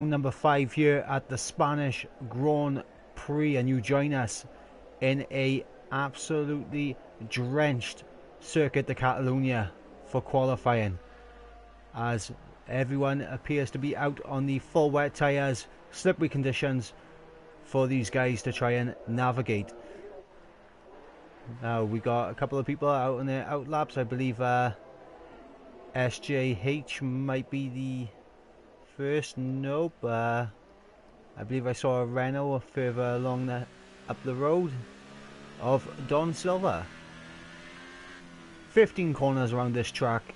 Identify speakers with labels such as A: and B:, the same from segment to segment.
A: Number 5 here at the Spanish Grand Prix, and you join us in a absolutely drenched Circuit de Catalunya for qualifying, as everyone appears to be out on the full wet tyres. Slippery conditions for these guys to try and navigate. Now we got a couple of people out on their out laps. I believe SJH might be the first. Nope. I believe I saw a Renault further along up the road of Don Silva. 15 corners around this track,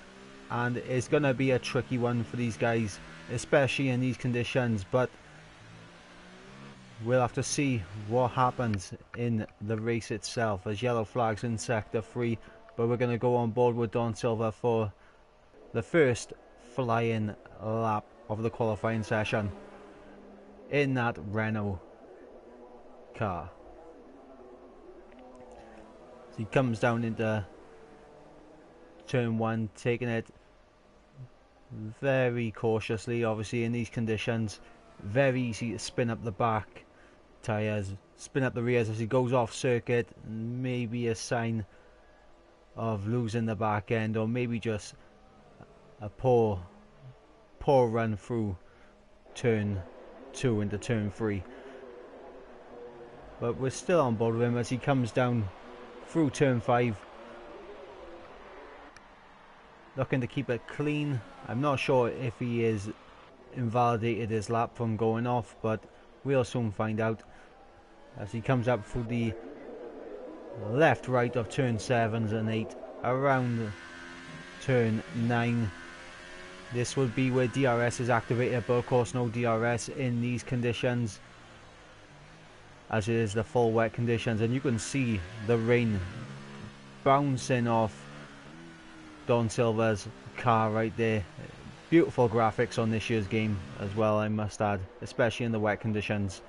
A: and it's gonna be a tricky one for these guys, especially in these conditions, but we'll have to see what happens in the race itself, as yellow flags in sector 3. But we're gonna go on board with Don Silva for the first flying lap of the qualifying session in that Renault car. So he comes down into turn 1, taking it very cautiously. Obviously in these conditions, very easy to spin up the back tyres, spin up the rears as he goes off circuit. Maybe a sign of losing the back end, or maybe just a poor run through turn 2 into turn 3. But we're still on board with him as he comes down through turn 5, looking to keep it clean. I'm not sure if he is invalidated his lap from going off, but we'll soon find out as he comes up through the left right of turn 7s and 8 around turn 9. This would be where DRS is activated, but of course no DRS in these conditions, as it is the full wet conditions, and you can see the rain bouncing off Don Silva's car right there. Beautiful graphics on this year's game as well, I must add, especially in the wet conditions.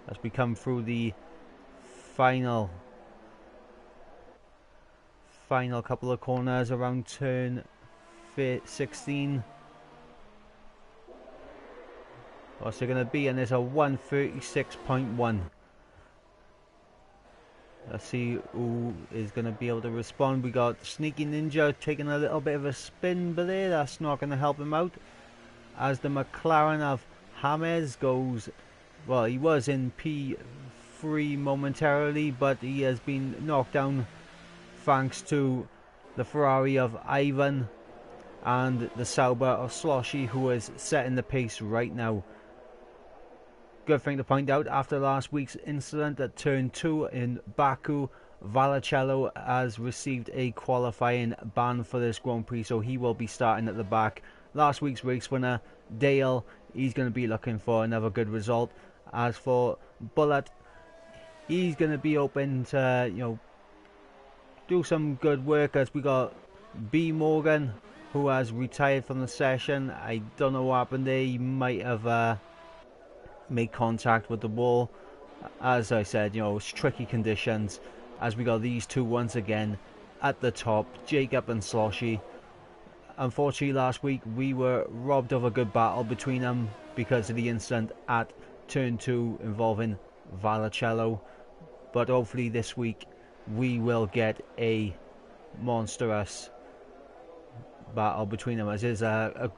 A: As we come through the final couple of corners around turn 16. What's it going to be? And there's a 136.1. Let's see who is going to be able to respond. We got Sneaky Ninja taking a little bit of a spin, but there, that's not going to help him out, as the McLaren of James goes, well, he was in P3 momentarily, but he has been knocked down thanks to the Ferrari of Ivor and the Sauber of Sloshy, who is setting the pace right now. Good thing to point out, after last week's incident at turn 2 in Baku, Vallicello has received a qualifying ban for this Grand Prix, so he will be starting at the back. Last week's race winner, Dale, he's going to be looking for another good result. As for Bullet, he's going to be open to, do some good work, as we got B. Morgan, who has retired from the session. I don't know what happened there. He might have made contact with the wall. As I said, it's tricky conditions, as we got these two once again at the top, Jacob and Sloshy. Unfortunately, last week we were robbed of a good battle between them because of the incident at turn 2 involving Vallicello, but hopefully this week we will get a monstrous battle between them, as is a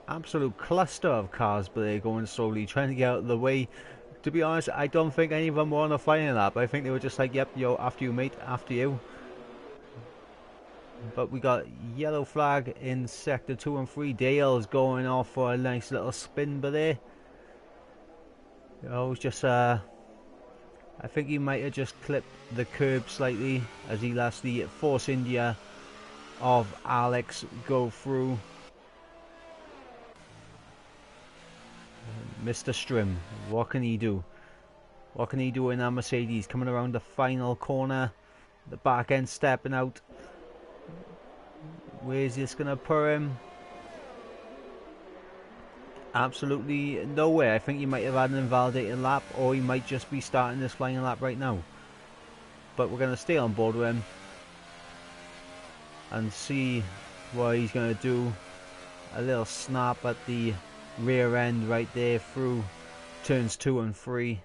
A: absolute cluster of cars, but they're going slowly, trying to get out of the way. To be honest, I don't think any of them were on a flying lap. I think they were just like, yep, after you, mate, after you. But we got yellow flag in sector 2 and 3. Dale's going off for a nice little spin, but there, it's just I think he might have just clipped the curb slightly, as he lets the Force India of Alex go through. Mr. Strim, what can he do? What can he do in that Mercedes? Coming around the final corner, the back end stepping out. Where's this going to put him? Absolutely nowhere. I think he might have had an invalidated lap, or he might just be starting this flying lap right now. But we're going to stay on board with him and see what he's going to do a little snap at the rear end right there through turns 2 and 3,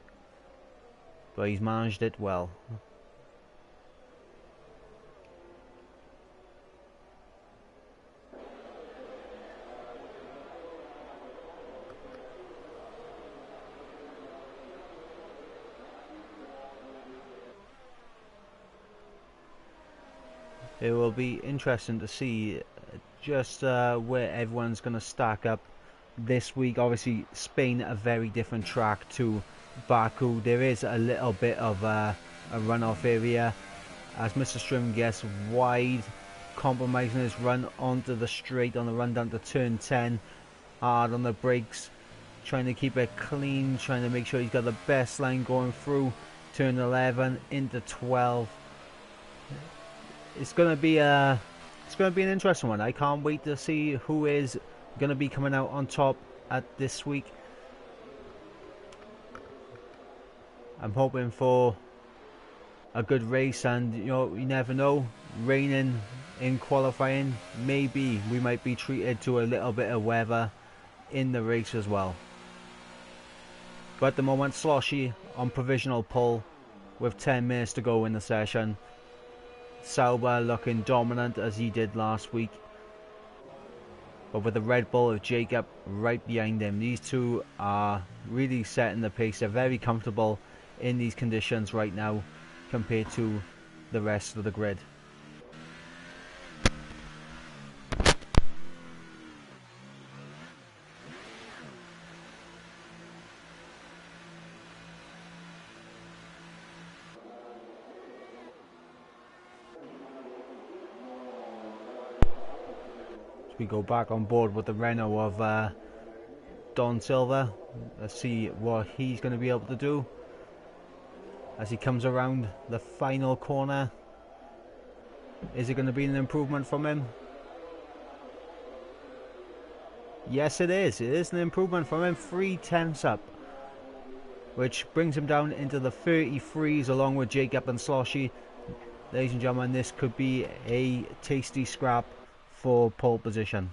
A: but he's managed it well. It will be interesting to see just where everyone's going to stack up this week. Obviously, Spain, a very different track to Baku. There is a little bit of a runoff area as Mr. Strim gets wide, compromising his run onto the straight on the run down to turn 10. Hard on the brakes, trying to keep it clean, trying to make sure he's got the best line going through turn 11 into 12. It's gonna be an interesting one. I can't wait to see who is gonna be coming out on top at this week. I'm hoping for a good race, and you know, you never know. Raining in qualifying, maybe we might be treated to a little bit of weather in the race as well. But at the moment, Sloshy on provisional pole with 10 minutes to go in the session. Sauber looking dominant as he did last week, but with the Red Bull of Jacob right behind him. These two are really setting the pace. They're very comfortable in these conditions right now compared to the rest of the grid. We go back on board with the Renault of Don Silva. Let's see what he's going to be able to do as he comes around the final corner. Is it going to be an improvement from him? Yes, it is. It is an improvement from him. 3/10 up, which brings him down into the 33s along with Jacob and Sloshy. Ladies and gentlemen, this could be a tasty scrap for pole position.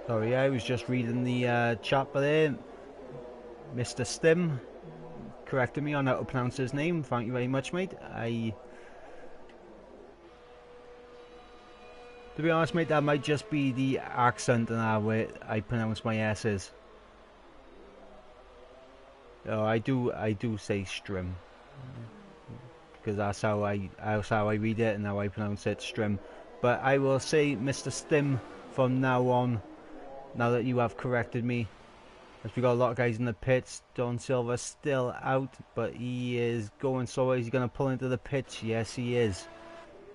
A: Sorry, I was just reading the chat there. Mr. Stim corrected me on how to pronounce his name. Thank you very much, mate. To be honest, mate, that might just be the accent and how I pronounce my S's. Oh, I do say Strim, because that's how I read it and how I pronounce it, Strim. But I will say Mr. Stim from now on, now that you have corrected me. As we got a lot of guys in the pits. Don Silva still out, but he is going so well. Is he going to pull into the pits? Yes, he is.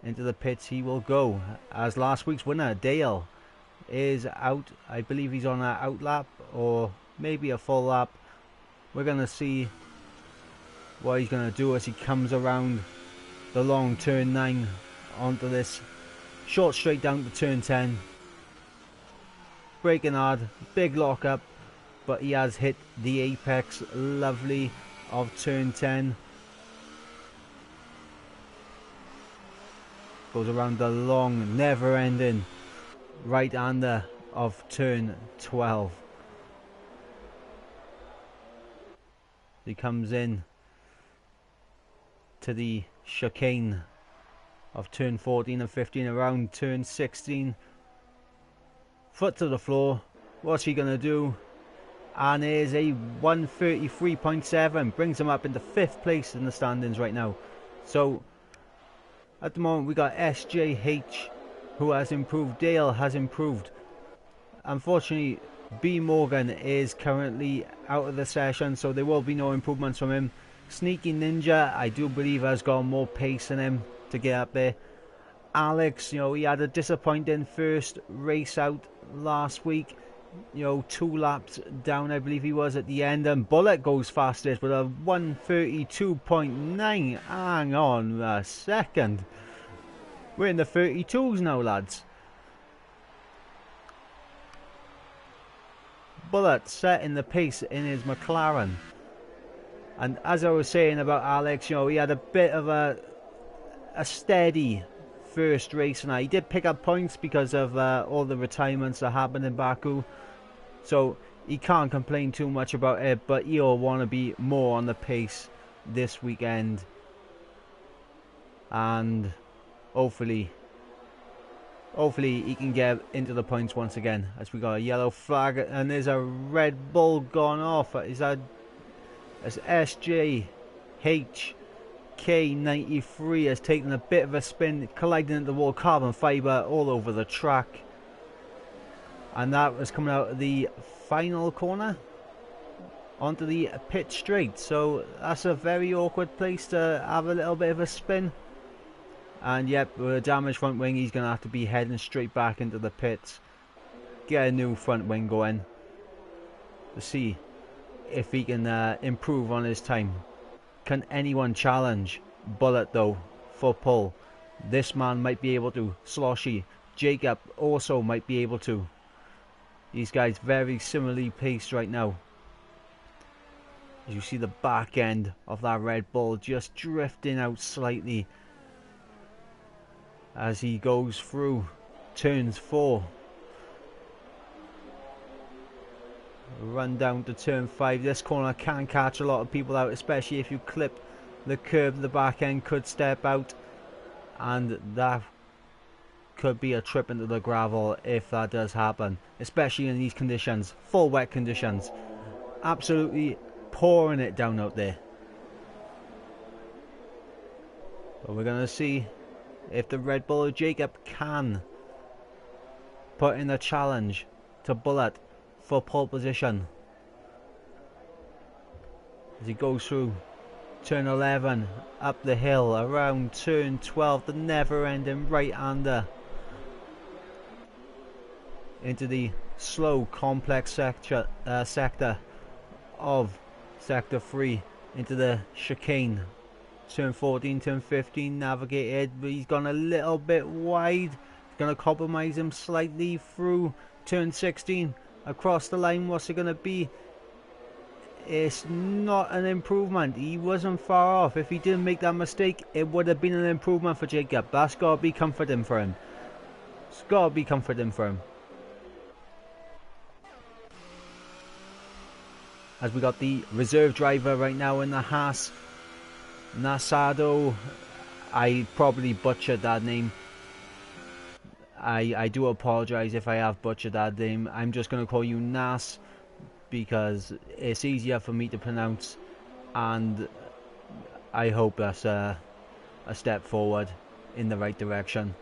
A: Into the pits he will go. As last week's winner, Dale, is out. I believe he's on an out lap, or maybe a full lap. We're going to see what he's going to do as he comes around the long turn 9 onto this short straight down to turn 10. Braking hard, big lock up, but he has hit the apex, lovely, of turn 10. Goes around the long, never ending right hander of turn 12. He comes in to the chicane of turn 14 and 15 around turn 16. Foot to the floor. What's he going to do? And there's a 133.7. Brings him up into 5th place in the standings right now. So, at the moment we got SJH, who has improved. Dale has improved. Unfortunately, B. Morgan is currently out of the session, so there will be no improvements from him. Sneaky Ninja, I do believe, has got more pace in him to get up there. Alex, you know, he had a disappointing first race out last week. You know, 2 laps down, I believe he was at the end. And Bullet goes fastest with a 1:32.9. Hang on a second. We're in the 32s now, lads. Bullet setting the pace in his McLaren. And as I was saying about Alex, you know, he had a bit of a steady first race, and he did pick up points because of all the retirements that happened in Baku. So he can't complain too much about it, but he'll want to be more on the pace this weekend. And hopefully he can get into the points once again, as we got a yellow flag and there's a Red Bull gone off. Is that SJHK93 has taken a bit of a spin, colliding into the wall, carbon fibre all over the track. And that was coming out of the final corner onto the pit straight. So that's a very awkward place to have a little bit of a spin. And yep, with a damaged front wing, he's going to have to be heading straight back into the pits. Get a new front wing going to see if he can improve on his time. Can anyone challenge Bullet though for pole? This man might be able to. Sloshy, Jacob also might be able to. These guys very similarly paced right now. As you see the back end of that Red Bull just drifting out slightly as he goes through turns 4. Run down to turn 5. This corner can catch a lot of people out, especially if you clip the curb. The back end could step out, and that could be a trip into the gravel if that does happen, especially in these conditions, full wet conditions. Absolutely pouring it down out there. But we're going to see if the Red Bull Jacob can put in a challenge to Bullet for pole position as he goes through turn 11, up the hill, around turn 12, the never-ending right-hander into the slow, complex sector of sector 3, into the chicane. Turn 14, turn 15, navigated, but he's gone a little bit wide. He's going to compromise him slightly through turn 16. Across the line, what's it going to be? It's not an improvement. He wasn't far off. If he didn't make that mistake, it would have been an improvement for Jacob. That's got to be comforting for him. It's got to be comforting for him. As we got the reserve driver right now in the Haas, Nasado. I probably butchered that name. I do apologize if I have butchered that name. I'm just going to call you Nas because it's easier for me to pronounce, and I hope that's a step forward in the right direction.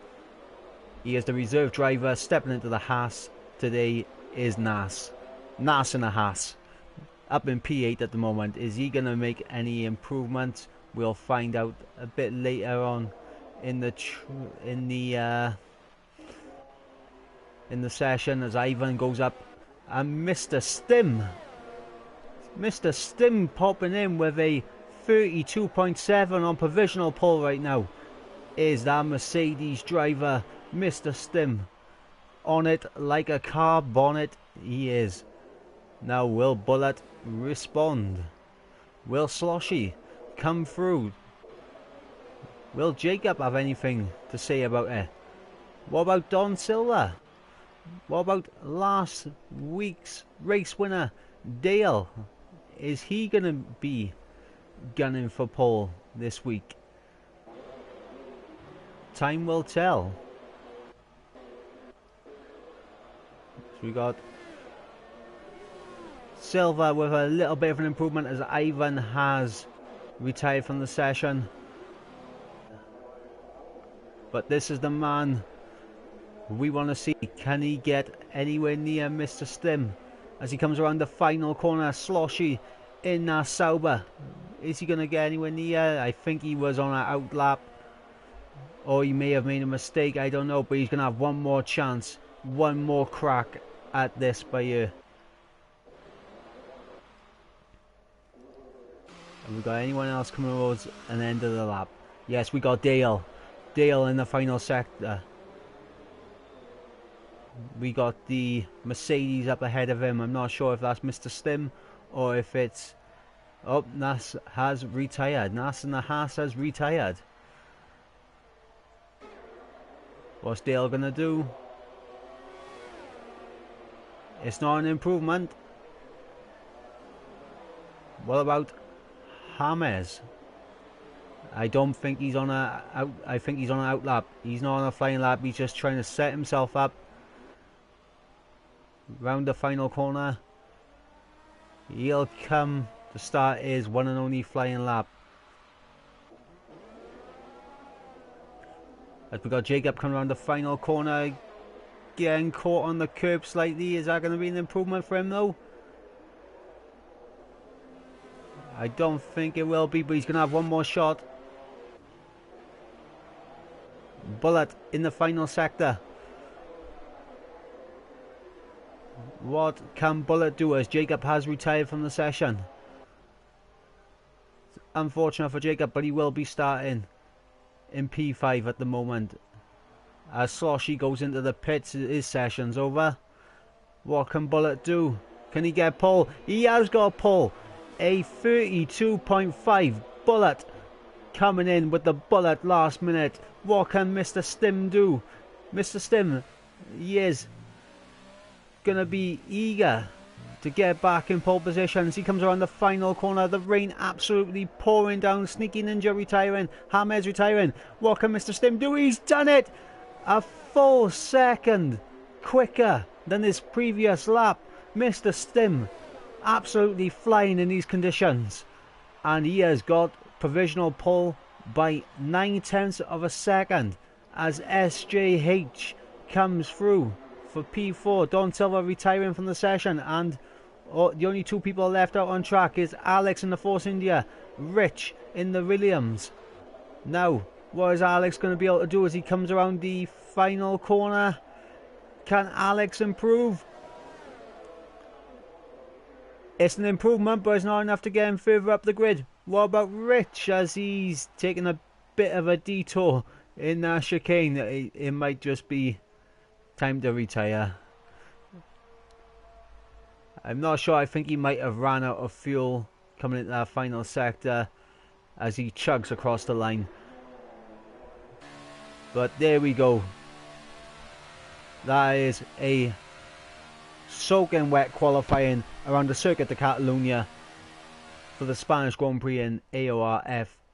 A: He is the reserve driver. Stepping into the Haas today is Nas. Nas in a Haas. Up in P8 at the moment. Is he going to make any improvements? We'll find out a bit later on in the session as Ivan goes up, and Mr. Stim popping in with a 32.7 on provisional pole right now. Is that Mercedes driver, Mr. Stim, on it like a car bonnet? He is. Now will Bullet respond? Will Sloshy come through? Will Jacob have anything to say about it? What about Don Silva? What about last week's race winner, Dale? Is he going to be gunning for pole this week? Time will tell. So we got Silva with a little bit of an improvement as Ivan has retired from the session. But this is the man we want to see. Can he get anywhere near Mr. Stim as he comes around the final corner? Sloshy in Sauber Is he going to get anywhere near? I think he was on an out lap, or he may have made a mistake, I don't know, but he's going to have one more chance, one more crack at this by here. Have we got anyone else coming towards an end of the lap? Yes, we got Dale. Dale in the final sector. We got the Mercedes up ahead of him. I'm not sure if that's Mr. Stim or if it's... Oh, Nas has retired. Nas and the Haas has retired. What's Dale going to do? It's not an improvement. What about James? I don't think he's on a out. I think he's on an out lap. He's not on a flying lap. He's just trying to set himself up. Round the final corner. He'll come to start his one and only flying lap. As we got Jacob coming around the final corner. Getting caught on the curb slightly. Is that going to be an improvement for him though? I don't think it will be, but he's going to have one more shot. Bullet in the final sector. What can Bullet do as Jacob has retired from the session? It's unfortunate for Jacob, but he will be starting in P5 at the moment. As Sloshy goes into the pits, his session's over. What can Bullet do? Can he get pull? He has got pull. A 32.5 Bullet coming in with the Bullet last minute. What can Mr. Stim do? Mr. Stim, he is going to be eager to get back in pole position as he comes around the final corner. The rain absolutely pouring down. Sneaky Ninja retiring. James retiring. What can Mr. Stim do? He's done it! A full second quicker than his previous lap. Mr. Stim absolutely flying in these conditions, and he has got provisional pole by 9/10 of a second as SJH comes through for P4. Don Silva retiring from the session, and the only two people left out on track is Alex in the Force India, Rich in the Williams. Now, what is Alex going to be able to do as he comes around the final corner? Can Alex improve? It's an improvement, but it's not enough to get him further up the grid. What about Rich as he's taking a bit of a detour in that chicane? It might just be time to retire. I'm not sure. I think he might have ran out of fuel coming into that final sector as he chugs across the line. But there we go. That is a soaking wet qualifying around the Circuit de Catalunya for the Spanish Grand Prix in AOR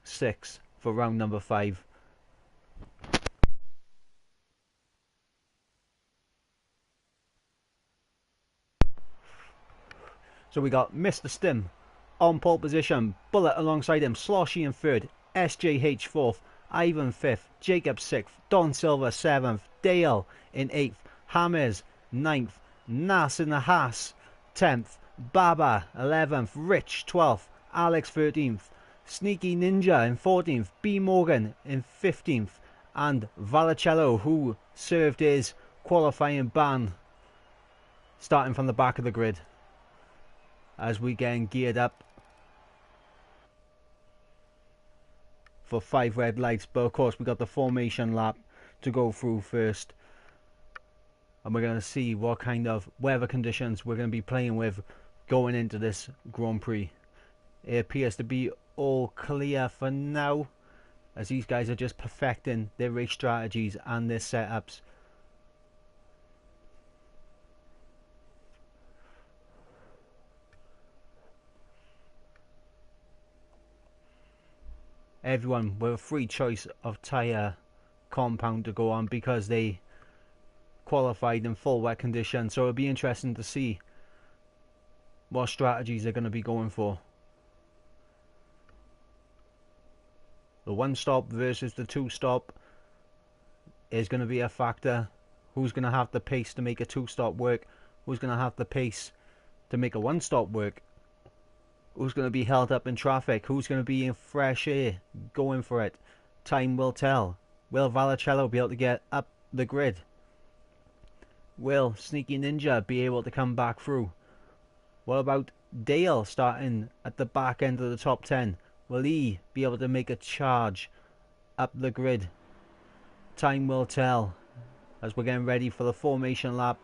A: F6 for round number 5. So we got Mr. Stim on pole position, Bullet alongside him, Sloshy in 3rd, SJH 4th, Ivan 5th, Jacob 6th, Don Silva 7th, Dale in 8th, James 9th, Nas in the Haas 10th, Baba 11th, Rich 12th, Alex 13th, Sneaky Ninja in 14th, B Morgan in 15th, and Valicello, who served his qualifying ban, starting from the back of the grid as we getting geared up for 5 red lights. But of course we got the formation lap to go through first, and we're going to see what kind of weather conditions we're going to be playing with going into this Grand Prix. It appears to be all clear for now, as these guys are just perfecting their race strategies and their setups. Everyone with a free choice of tyre compound to go on because they qualified in full wet conditions, so it'll be interesting to see what strategies they're going to be going for. The 1-stop versus the 2-stop is going to be a factor. Who's going to have the pace to make a 2-stop work? Who's going to have the pace to make a 1-stop work? Who's going to be held up in traffic? Who's going to be in fresh air going for it? Time will tell. Will Vallicello be able to get up the grid? Will Sneaky Ninja be able to come back through? What about Dale starting at the back end of the top 10? Will he be able to make a charge up the grid? Time will tell as we're getting ready for the formation lap.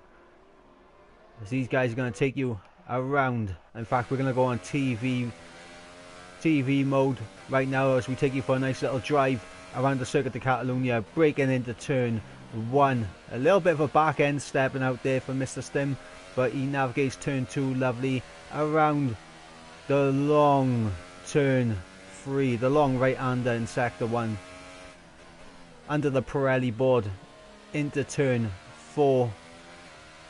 A: As these guys are going to take you around. In fact, we're going to go on TV mode right now as we take you for a nice little drive around the Circuit de Catalunya, breaking into turn 1. A little bit of a back end stepping out there for Mr. Stim, but he navigates turn 2 lovely around the long turn 3, the long right-hander in sector 1, under the Pirelli board into turn 4,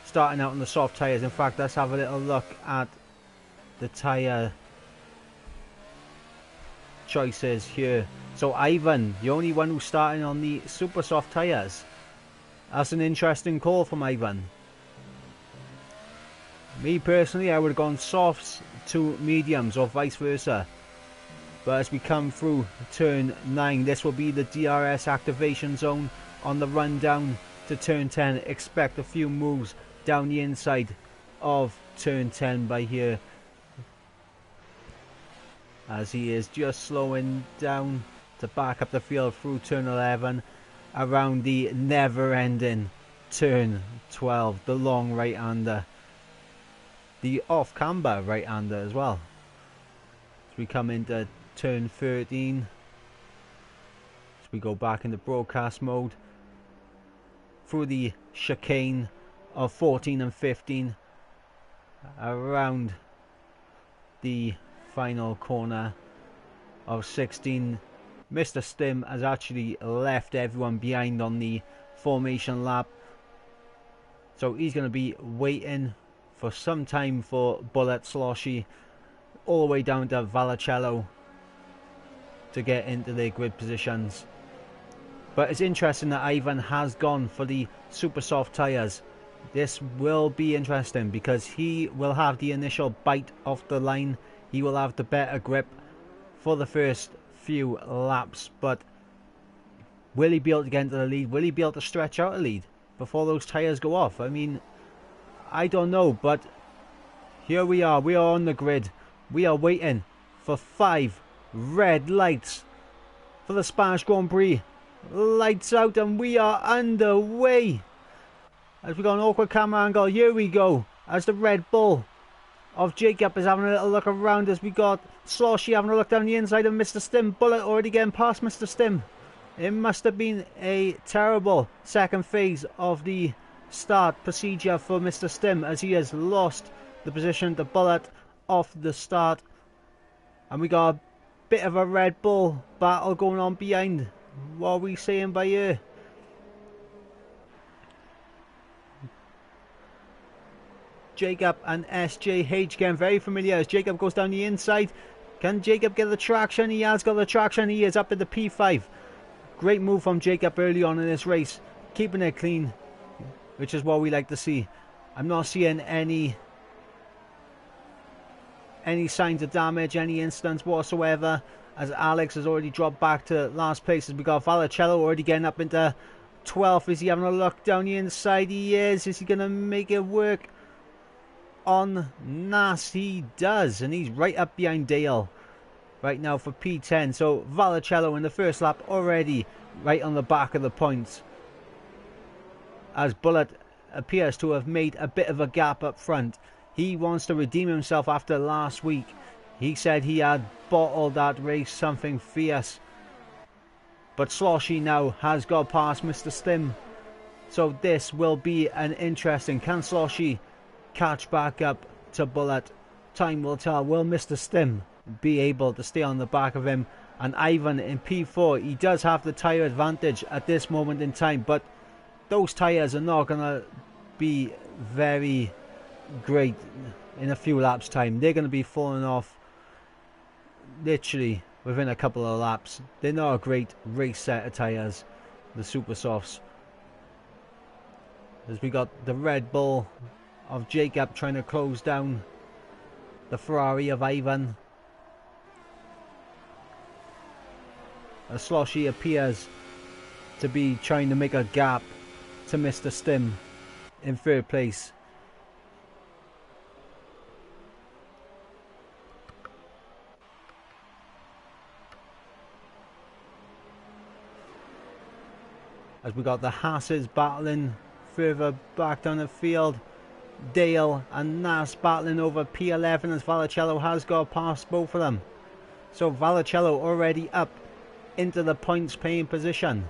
A: starting out on the soft tyres. In fact, let's have a little look at the tyre choices here. So Ivan, the only one who's starting on the super soft tyres. That's an interesting call from Ivan. Me personally, I would have gone softs to mediums or vice versa. But as we come through turn 9, this will be the DRS activation zone on the run down to turn 10. Expect a few moves down the inside of turn 10 by here, as he is just slowing down to back up the field through turn 11 around the never-ending turn 12, the long right-hander, the off-camber right-hander as well. As we come into turn 13, as we go back into broadcast mode through the chicane of 14 and 15 around the final corner of 16. Mr. Stim has actually left everyone behind on the formation lap, so he's going to be waiting for some time for Bullet Sloshy all the way down to Vallicello to get into their grid positions. But it's interesting that Ivan has gone for the super soft tyres. This will be interesting because he will have the initial bite off the line. He will have the better grip for the first few laps. But will he be able to get into the lead? Will he be able to stretch out a lead before those tyres go off? I mean, I don't know. But here we are. We are on the grid. We are waiting for 5 red lights for the Spanish Grand Prix. Lights out and we are underway. As we got an awkward camera angle, here we go. As the Red Bull of Jacob is having a little look around, as we got Sloshy having a look down the inside of Mr. Stim. Bullet already getting past Mr. Stim. It must have been a terrible second phase of the start procedure for Mr. Stim, as he has lost the position to Bullet off the start. And we got a bit of a Red Bull battle going on behind. What are we saying by here? Jacob and SJH getting very familiar as Jacob goes down the inside. Can Jacob get the traction? He has got the traction. He is up in the P5. Great move from Jacob early on in this race, keeping it clean, which is what we like to see. I'm not seeing any signs of damage, any incidents whatsoever, as Alex has already dropped back to last place. As we got Vallicello already getting up into 12th. Is he having a look down the inside? He is. Is he going to make it work on Nas? He does, and he's right up behind Dale right now for P10. So Vallicello in the first lap already right on the back of the points, as Bullet appears to have made a bit of a gap up front. He wants to redeem himself after last week. He said he had bottled that race something fierce, but Sloshy now has got past Mr. Stim, so this will be an interesting. Can Sloshy catch back up to Bullet? Time will tell. Will Mr. Stim be able to stay on the back of him? And Ivan in P4, he does have the tyre advantage at this moment in time, but those tyres are not going to be very great in a few laps time. They're going to be falling off literally within a couple of laps. They're not a great race set of tyres, the super softs. As we got the Red Bull of Jacob trying to close down the Ferrari of Ivan. as Sloshy appears to be trying to make a gap to Mr. Stim in third place. As we got the Hasses battling further back down the field. Dale and Nas battling over P11 as Valicello has got past both of them. So Valicello already up into the points paying position.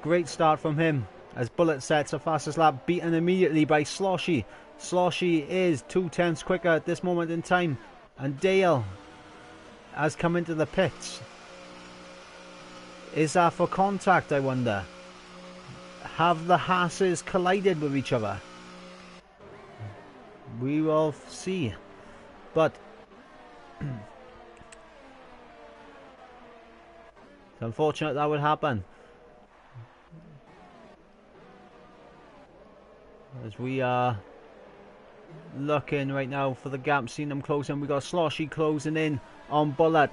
A: Great start from him as Bullet sets the fastest lap, beaten immediately by Sloshy. Sloshy is 2/10 quicker at this moment in time, and Dale has come into the pits. Is that for contact, I wonder? Have the Hasses collided with each other? We will see. But it's unfortunate that would happen. As we are looking right now for the gap, seeing them closing. We got Sloshy closing in on Bullet.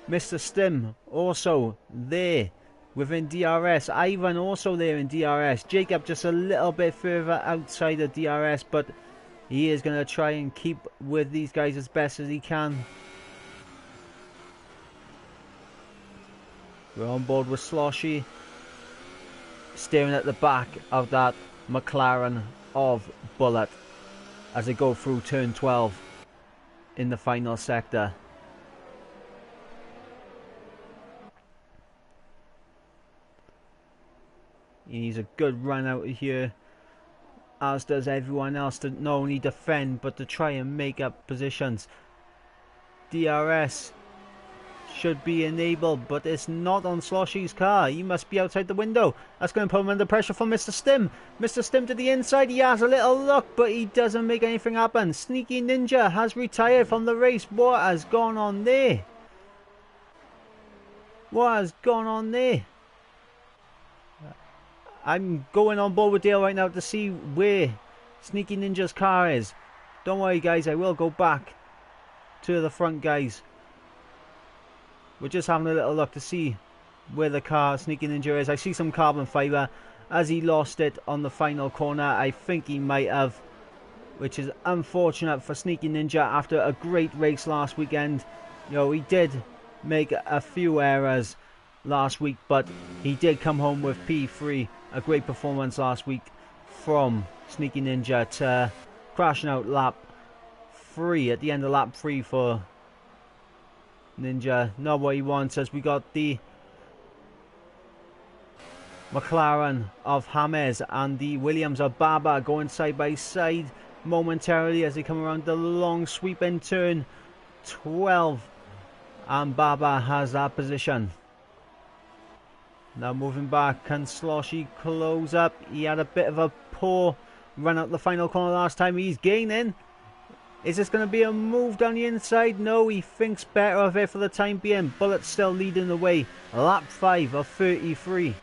A: Mr. Stim also there within DRS. Ivan also there in DRS. Jacob just a little bit further outside of DRS, but he is going to try and keep with these guys as best as he can. We're on board with Sloshy, staring at the back of that McLaren of Bullet as they go through turn 12 in the final sector. He needs a good run out of here, as does everyone else, to not only defend but to try and make up positions. DRS should be enabled, but it's not on Sloshy's car. He must be outside the window. That's going to put him under pressure from Mr. Stim. Mr. Stim to the inside. He has a little look, but he doesn't make anything happen. Sneaky Ninja has retired from the race. What has gone on there? What has gone on there? I'm going on board with Dale right now to see where Sneaky Ninja's car is. Don't worry, guys. I will go back to the front, guys. We're just having a little look to see where the car Sneaky Ninja is. I see some carbon fibre as he lost it on the final corner. I think he might have, which is unfortunate for Sneaky Ninja after a great race last weekend. You know, he did make a few errors last week, but he did come home with P3. A great performance last week from Sneaky Ninja to crashing out lap 3 at the end of lap 3 for Ninja. Not what he wants, as we got the McLaren of James and the Williams of Baba going side by side momentarily as they come around the long sweeping turn 12, and Baba has that position. Now moving back, can Sloshy close up? He had a bit of a poor run out the final corner last time. He's gaining. Is this going to be a move down the inside? No, he thinks better of it for the time being. Bullet still leading the way. Lap 5 of 33.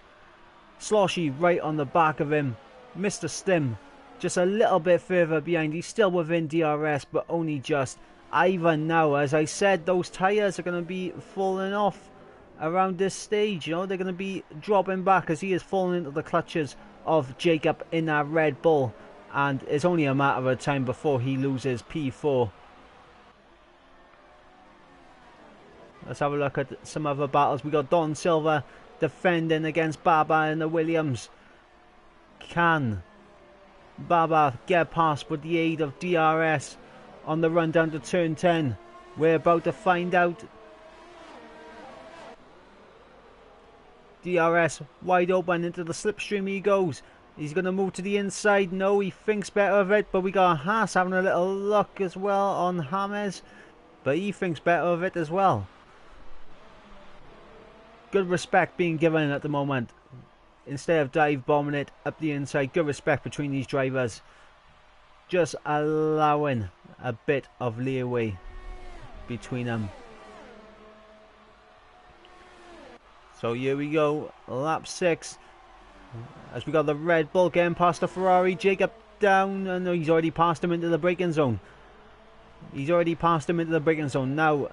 A: Sloshy right on the back of him. Mr. Stim just a little bit further behind. He's still within DRS, but only just. Ivor now, as I said, those tyres are going to be falling off around this stage. You know, they're going to be dropping back as he is falling into the clutches of Jacob in that Red Bull, and it's only a matter of time before he loses P4. Let's have a look at some other battles. We got Don Silva defending against Baba in the Williams. Can Baba get past with the aid of DRS on the run down to turn 10? We're about to find out. DRS wide open into the slipstream he goes. He's going to move to the inside. No, he thinks better of it, but we got Haas having a little look as well on James, but he thinks better of it as well. Good respect being given at the moment. Instead of dive bombing it up the inside, good respect between these drivers. Just allowing a bit of leeway between them. So here we go, lap 6. As we got the Red Bull getting past the Ferrari. Jacob down. No, he's already passed him into the braking zone. He's already passed him into the braking zone. Now,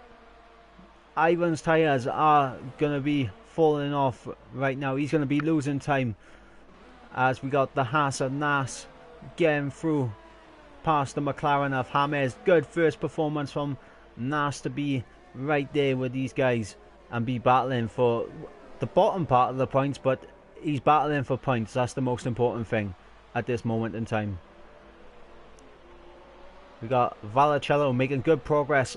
A: Ivan's tyres are going to be falling off right now. He's going to be losing time as we got the Haas of Nas getting through past the McLaren of James. Good first performance from Nas to be right there with these guys and be battling for the bottom part of the points, but he's battling for points. That's the most important thing at this moment in time. We got Vallicello making good progress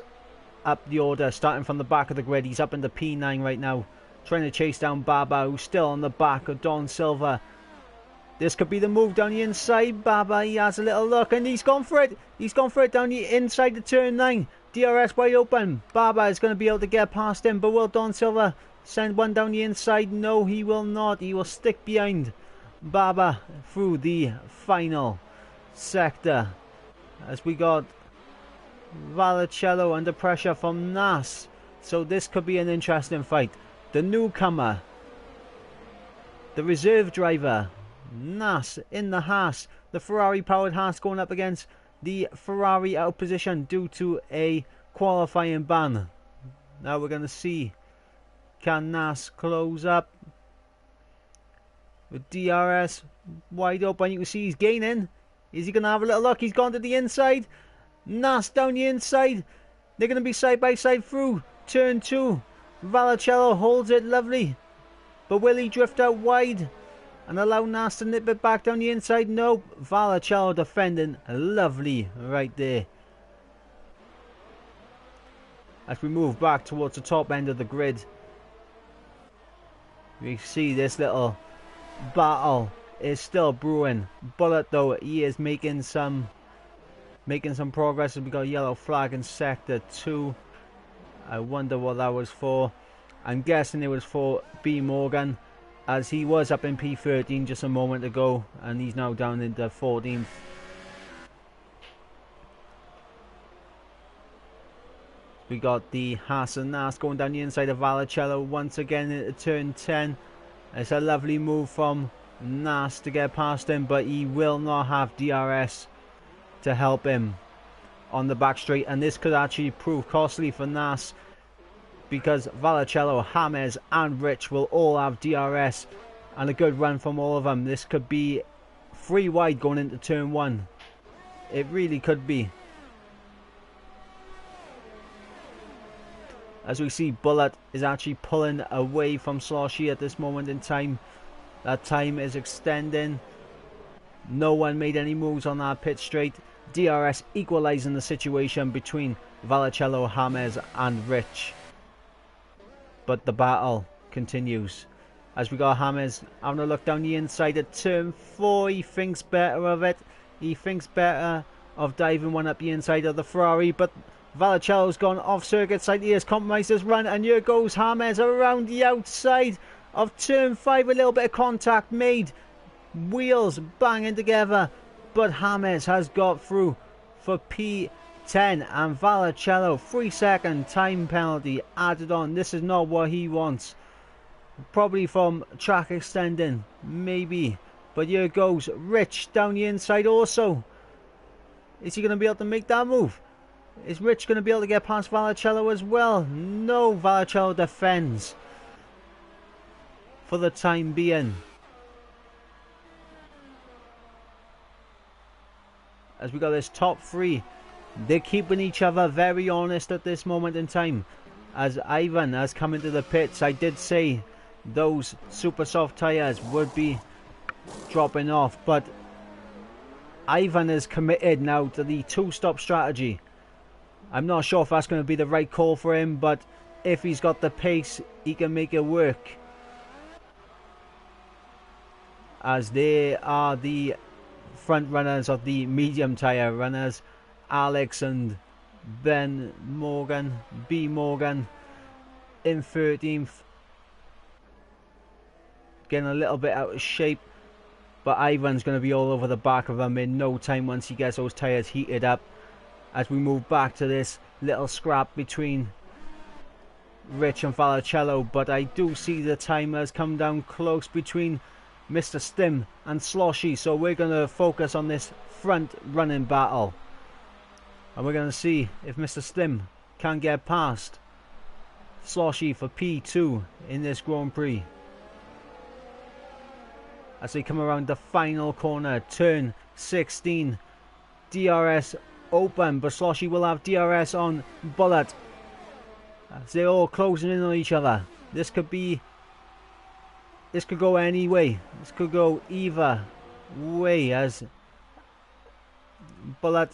A: up the order, starting from the back of the grid. He's up into P9 right now, trying to chase down Baba, who's still on the back of Don Silva. This could be the move down the inside. Baba, he has a little look and he's gone for it. He's gone for it down the inside the turn 9. DRS wide open. Baba is going to be able to get past him, but will Don Silva send one down the inside? No, he will not. He will stick behind Baba through the final sector. As we got Vallicello under pressure from Nas. So this could be an interesting fight. The newcomer, the reserve driver, Nas in the Haas. The Ferrari powered Haas going up against the Ferrari out of position due to a qualifying ban. Now we're going to see, can Nas close up with DRS wide open? You can see he's gaining. Is he going to have a little look? He's gone to the inside. Nas down the inside. They're going to be side by side through turn 2. Vallicello holds it lovely, but will he drift out wide and allow Nas to nip it back down the inside? Nope. Vallicello defending lovely right there. As we move back towards the top end of the grid, we see this little battle is still brewing. Bullet though, he is making some progress. We got a yellow flag in sector 2. I wonder what that was for. I'm guessing it was for B Morgan, as he was up in P13 just a moment ago and he's now down into 14th. We got the Haas and Nas going down the inside of Vallicello once again into turn 10. It's a lovely move from Nas to get past him, but he will not have DRS to help him on the back straight, and this could actually prove costly for Nas, because Vallicello, James and Rich will all have DRS and a good run from all of them. This could be 3 wide going into turn 1. It really could be. As we see, Bullet is actually pulling away from Sloshy at this moment in time. That time is extending. No one made any moves on that pit straight. DRS equalising the situation between Vallicello, James and Rich. But the battle continues. As we got James having a look down the inside at turn 4. He thinks better of it. He thinks better of diving one up the inside of the Ferrari. But Vallicello's gone off circuit side. He has compromised his run. And here goes James around the outside of turn 5. A little bit of contact made. Wheels banging together. But James has got through for P10, and Vallicello 3-second time penalty added on. This is not what he wants. Probably from track extending, maybe. But here goes Rich down the inside also. Is he going to be able to make that move? Is Rich going to be able to get past Vallicello as well? No, Vallicello defends for the time being. As we got this top 3, they're keeping each other very honest at this moment in time. As Ivan has come into the pits, I did say those super soft tyres would be dropping off, but Ivan is committed now to the 2-stop strategy. I'm not sure if that's going to be the right call for him, but if he's got the pace, he can make it work. As they are the front runners of the medium tyre runners, Alex and B Morgan in 13th, getting a little bit out of shape, but Ivan's going to be all over the back of him in no time once he gets those tyres heated up. As we move back to this little scrap between Rich and Vallicello, but I do see the time has come down close between Mr. Stim and Sloshy, so we're going to focus on this front running battle, and we're going to see if Mr. Stim can get past Sloshy for P2 in this Grand Prix. As they come around the final corner, turn 16, DRS open, but Sloshy will have DRS on Bullet. As they're all closing in on each other. This could go any way. This could go either way, as Bullet,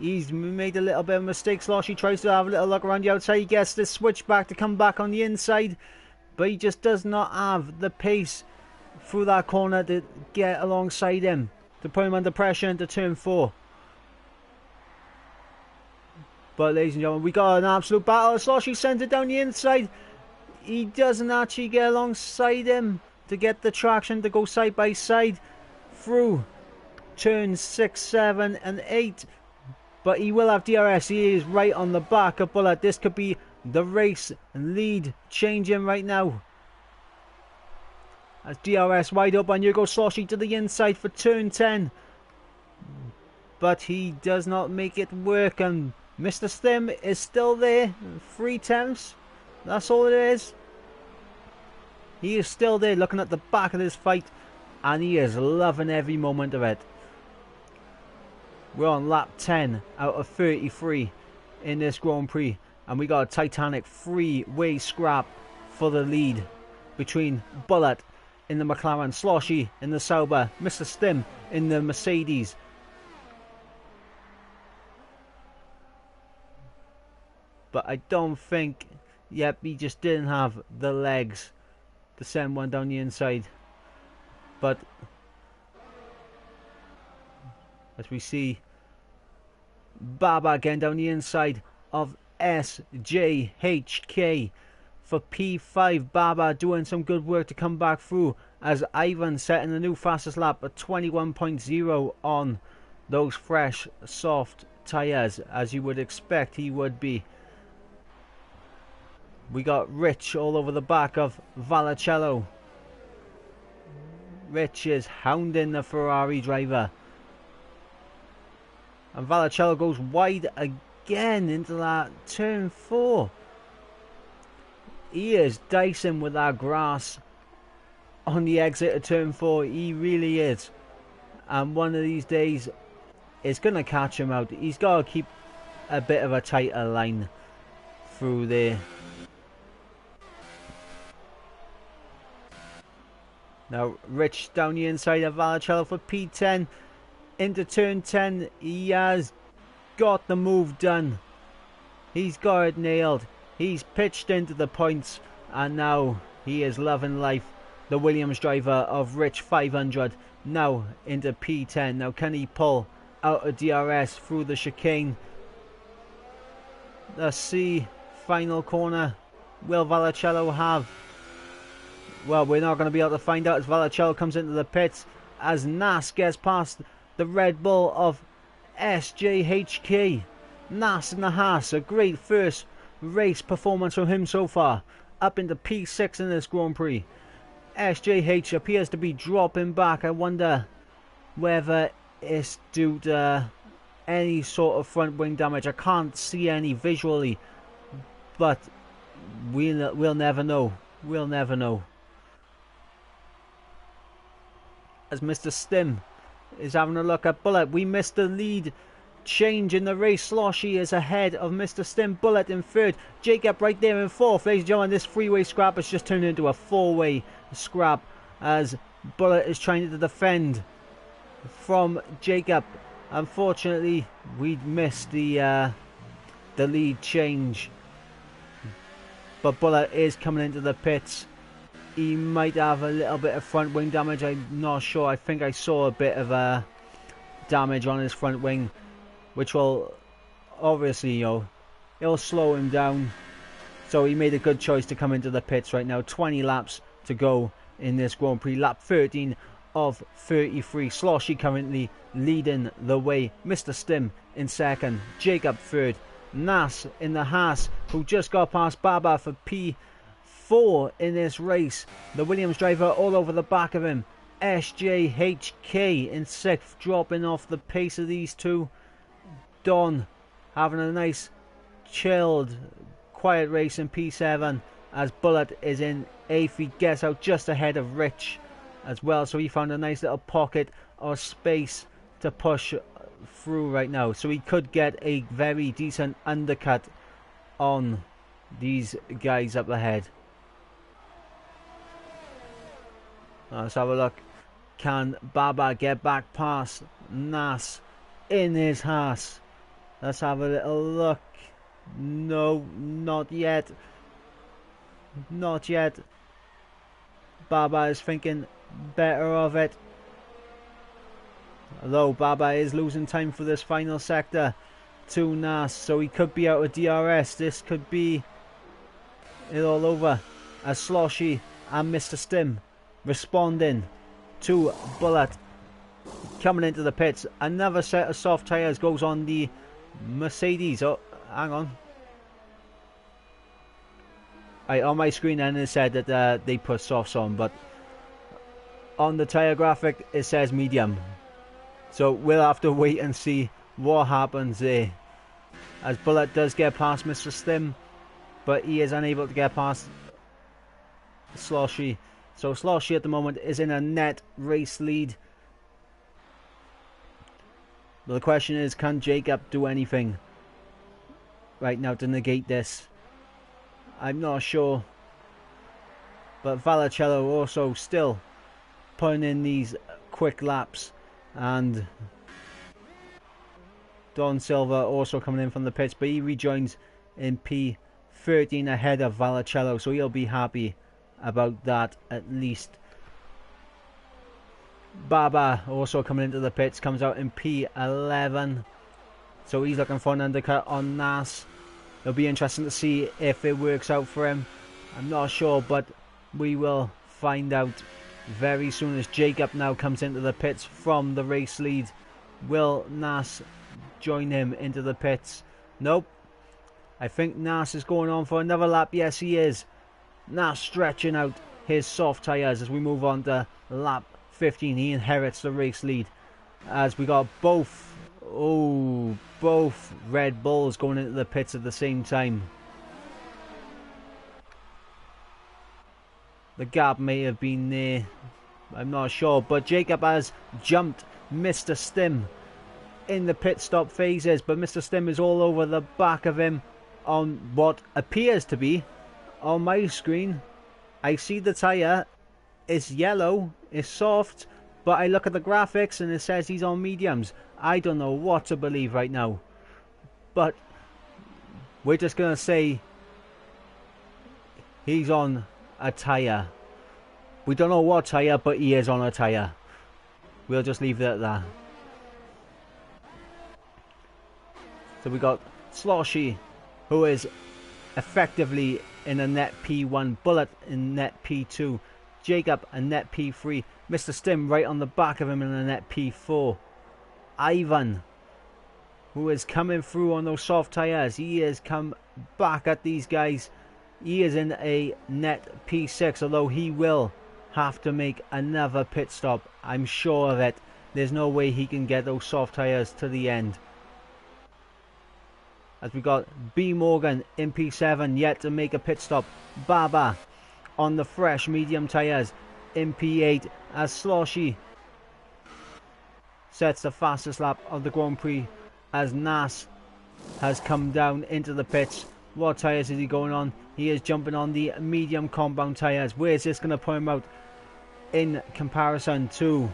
A: he's made a little bit of a mistake. Sloshy tries to have a little look around the outside. He gets this switch back to come back on the inside, but he just does not have the pace through that corner to get alongside him, to put him under pressure into turn 4. But ladies and gentlemen, we got an absolute battle. Sloshy sends it down the inside. He doesn't actually get alongside him to get the traction to go side by side through turns 6, 7 and 8. But he will have DRS. He is right on the back of Bullet. This could be the race lead changing right now. As DRS wide open, here goes Sloshy to the inside for turn 10. But he does not make it work, and Mr. Stim is still there. 3 tenths. That's all it is. He is still there looking at the back of this fight, and he is loving every moment of it. We're on lap 10 out of 33 in this Grand Prix, and we got a titanic 3-way scrap for the lead between Bullet in the McLaren, Sloshy in the Sauber, Mr. Stim in the Mercedes. But I don't think, yep, he just didn't have the legs to send one down the inside. But as we see Baba again down the inside of SJHK for P5. Baba doing some good work to come back through, as Ivor setting a new fastest lap at 21.0 on those fresh soft tyres, as you would expect he would be. We got Rich all over the back of Vallicello. Rich is hounding the Ferrari driver, and Vallicello goes wide again into that turn 4. He is dicing with that grass on the exit of turn 4. He really is, and one of these days it's going to catch him out. He's got to keep a bit of a tighter line through there. Now Rich down the inside of Vallicello for P10 into turn 10. He has got the move done. He's got it nailed. He's pitched into the points, and now he is loving life. The Williams driver of Rich 500 now into P10. Now can he pull out of DRS through the chicane? Let's see. Final corner. Will Vallicello have? Well, we're not going to be able to find out as Vallicello comes into the pits, as Nas gets past the Red Bull of SJHK. Nas in the Haas, a great first race performance from him so far. Up into P6 in this Grand Prix. SJH appears to be dropping back. I wonder whether it's due to any sort of front wing damage. I can't see any visually, but we'll never know. We'll never know. As Mr. Stim is having a look at Bullet. We missed the lead change in the race. Sloshy is ahead of Mr. Stim. Bullet in third. Jacob right there in fourth. Ladies and gentlemen, this 3-way scrap has just turned into a 4-way scrap, as Bullet is trying to defend from Jacob. Unfortunately, we missed the lead change, but Bullet is coming into the pits. He might have a little bit of front wing damage. I'm not sure. I think I saw a bit of damage on his front wing, which will obviously, you know, it'll slow him down. So he made a good choice to come into the pits right now. 20 laps to go in this Grand Prix. Lap 13 of 33. Sloshy currently leading the way. Mr. Stim in second. Jacob third. Nas in the Haas, who just got past Baba for P4 in this race. The Williams driver all over the back of him. SJHK in sixth, dropping off the pace of these two. Don having a nice chilled quiet race in P7 as Bullet is in 8th. He gets out just ahead of Rich as well, so he found a nice little pocket of space to push through right now, so he could get a very decent undercut on these guys up ahead. Let's have a look. Can Baba get back past Nas in his Haas? Let's have a little look. No, not yet. Not yet. Baba is thinking better of it. Although Baba is losing time for this final sector to Nas, so he could be out of DRS. This could be it all over as Sloshy and Mr. Stim responding to Bullet coming into the pits. Another set of soft tyres goes on the Mercedes. Oh, hang on. On my screen then it said that they put softs on, but on the tyre graphic it says medium. So we'll have to wait and see what happens there. As Bullet does get past Mr. Stim, but he is unable to get past Sloshy. So Sloshy at the moment is in a net race lead. But the question is, can Jacob do anything right now to negate this? I'm not sure. But Valacello also still putting in these quick laps. And Don Silva also coming in from the pits, but he rejoins in P13 ahead of Valacello, so he'll be happy about that at least. Baba also coming into the pits, comes out in P11, so he's looking for an undercut on Nas. It'll be interesting to see if it works out for him. I'm not sure, but we will find out very soon as Jacob now comes into the pits from the race lead. Will Nas join him into the pits? Nope. I think Nas is going on for another lap. Yes, he is. Nas stretching out his soft tyres as we move on to lap 15. He inherits the race lead as we got both Red Bulls going into the pits at the same time. The gap may have been there, I'm not sure, but Jacob has jumped Mr. Stim in the pit stop phases, but Mr. Stim is all over the back of him on what appears to be, on my screen, I see the tyre, it's yellow, it's soft, but I look at the graphics and it says he's on mediums. I don't know what to believe right now, but we're just going to say he's on a tyre. We don't know what tyre, but he is on a tyre. We'll just leave it at that. So we got Sloshy, who is effectively in a net P1, Bullet in net P2, Jacob a net P3, Mr. Stim right on the back of him in a net P4. Ivan, who is coming through on those soft tyres, he has come back at these guys. He is in a net P6, although he will have to make another pit stop. I'm sure of it. There's no way he can get those soft tyres to the end. As we got B Morgan in P7, yet to make a pit stop. Baba on the fresh medium tyres in P8 as Sloshy sets the fastest lap of the Grand Prix as Nas has come down into the pits. What tyres is he going on? He is jumping on the medium compound tyres. Where is this going to put him out in comparison to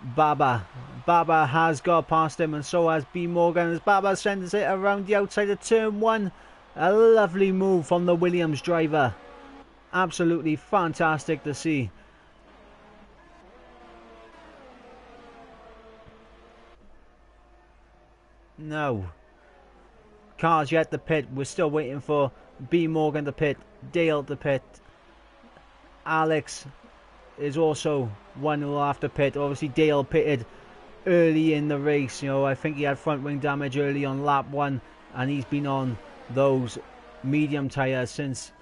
A: Baba? Baba has got past him, and so has B Morgan as Baba sends it around the outside of turn 1. A lovely move from the Williams driver. Absolutely fantastic to see. No. Cars yet to pit. We're still waiting for B Morgan to pit, Dale to pit. Alex is also one who will have to pit. Obviously Dale pitted early in the race. You know, I think he had front wing damage early on lap 1, and he's been on those medium tyres since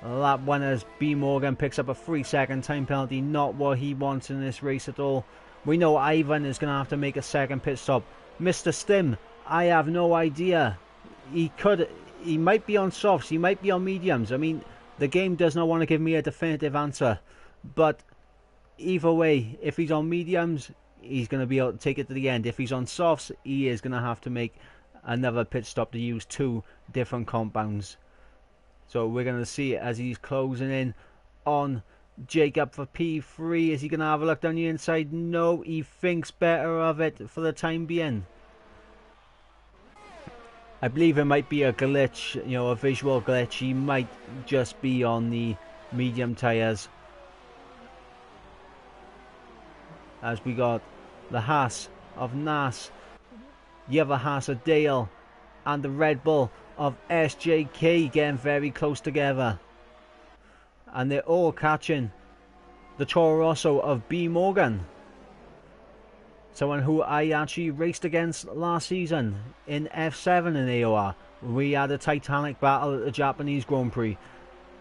A: lap 1 as B Morgan picks up a 3-second time penalty. Not what he wants in this race at all. We know Ivan is going to have to make a second pit stop. Mr. Stim, I have no idea. He could he might be on softs, he might be on mediums. I mean, the game does not want to give me a definitive answer, but either way, if he's on mediums, he's going to be able to take it to the end. If he's on softs, he is going to have to make another pit stop to use 2 different compounds. So we're going to see as he's closing in on Jacob for P3. Is he going to have a look down the inside? No, he thinks better of it for the time being. I believe it might be a glitch, you know, a visual glitch. He might just be on the medium tyres. As we got the Haas of Nas, the other Haas of Dale, and the Red Bull of SJK getting very close together. And they're all catching the Toro Rosso of B. Morgan. Someone who I actually raced against last season in F7 in AOR. We had a titanic battle at the Japanese Grand Prix.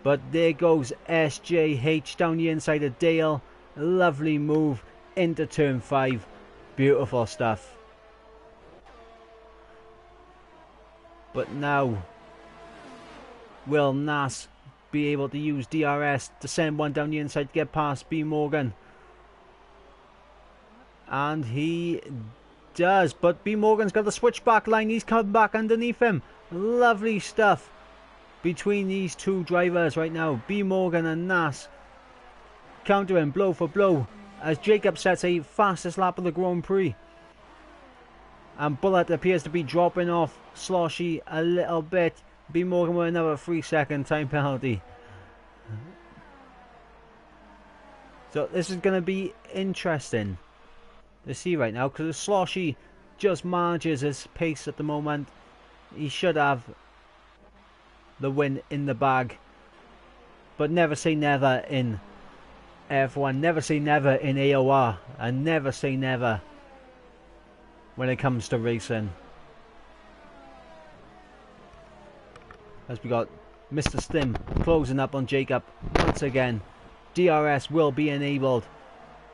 A: But there goes SJH down the inside of Dale. Lovely move into turn 5. Beautiful stuff. But now, will Nas be able to use DRS to send one down the inside to get past B. Morgan? And he does, but B. Morgan's got the switchback line. He's come back underneath him. Lovely stuff between these 2 drivers right now. B. Morgan and Nas countering blow for blow as Jacob sets a fastest lap of the Grand Prix. And Bullet appears to be dropping off Sloshy a little bit. B. Morgan with another 3-second time penalty. So this is going to be interesting to see right now, because Sloshy just manages his pace at the moment. He should have the win in the bag, but never say never in F1, never say never in AOR, and never say never when it comes to racing. As we got Mr. Stim closing up on Jacob once again. DRS will be enabled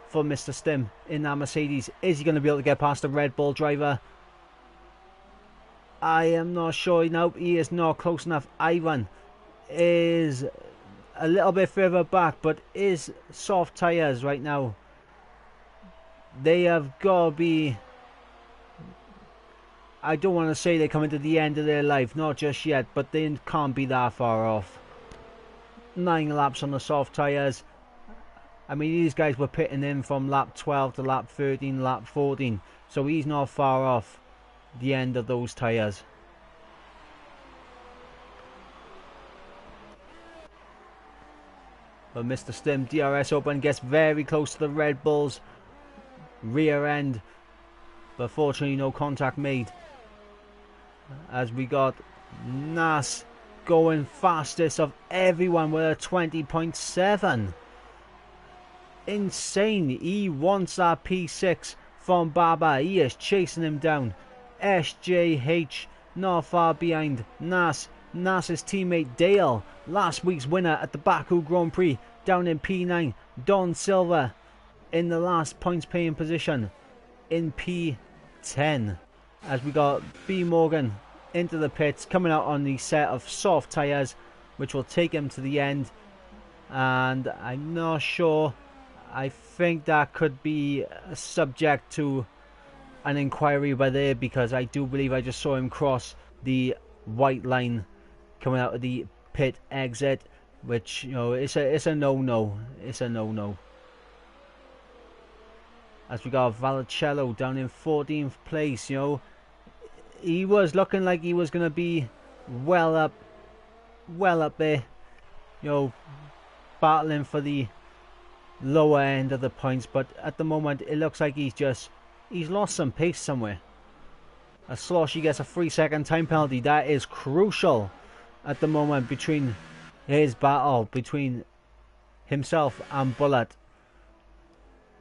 A: for Mr. Stim in that Mercedes. Is he going to be able to get past the Red Bull driver? I am not sure. No, he is not close enough. Ivan is a little bit further back, but his soft tyres right now, they have got to be, I don't want to say they're coming to the end of their life, not just yet, but they can't be that far off. 9 laps on the soft tyres. I mean, these guys were pitting in from lap 12 to lap 13, lap 14. So he's not far off the end of those tyres. But Mr. Stim, DRS open, gets very close to the Red Bull's rear end. But fortunately, no contact made. As we got Nas going fastest of everyone with a 20.7. Insane. He wants that P6 from Baba. He is chasing him down. SJH not far behind Nas. Nas's teammate Dale, last week's winner at the Baku Grand Prix, down in P9. Don Silva in the last points paying position in P10. As we got B. Morgan into the pits, coming out on the set of soft tyres, which will take him to the end. And I'm not sure. I think that could be subject to an inquiry by there, because I do believe I just saw him cross the white line coming out of the pit exit, which, you know, it's a no-no. It's a no-no. As we got Vallicello down in 14th place, you know, he was looking like he was going to be well up there, you know, battling for the lower end of the points, but at the moment it looks like he's lost some pace somewhere. As Sloshy gets a 3-second time penalty. That is crucial at the moment between his battle between himself and Bullet,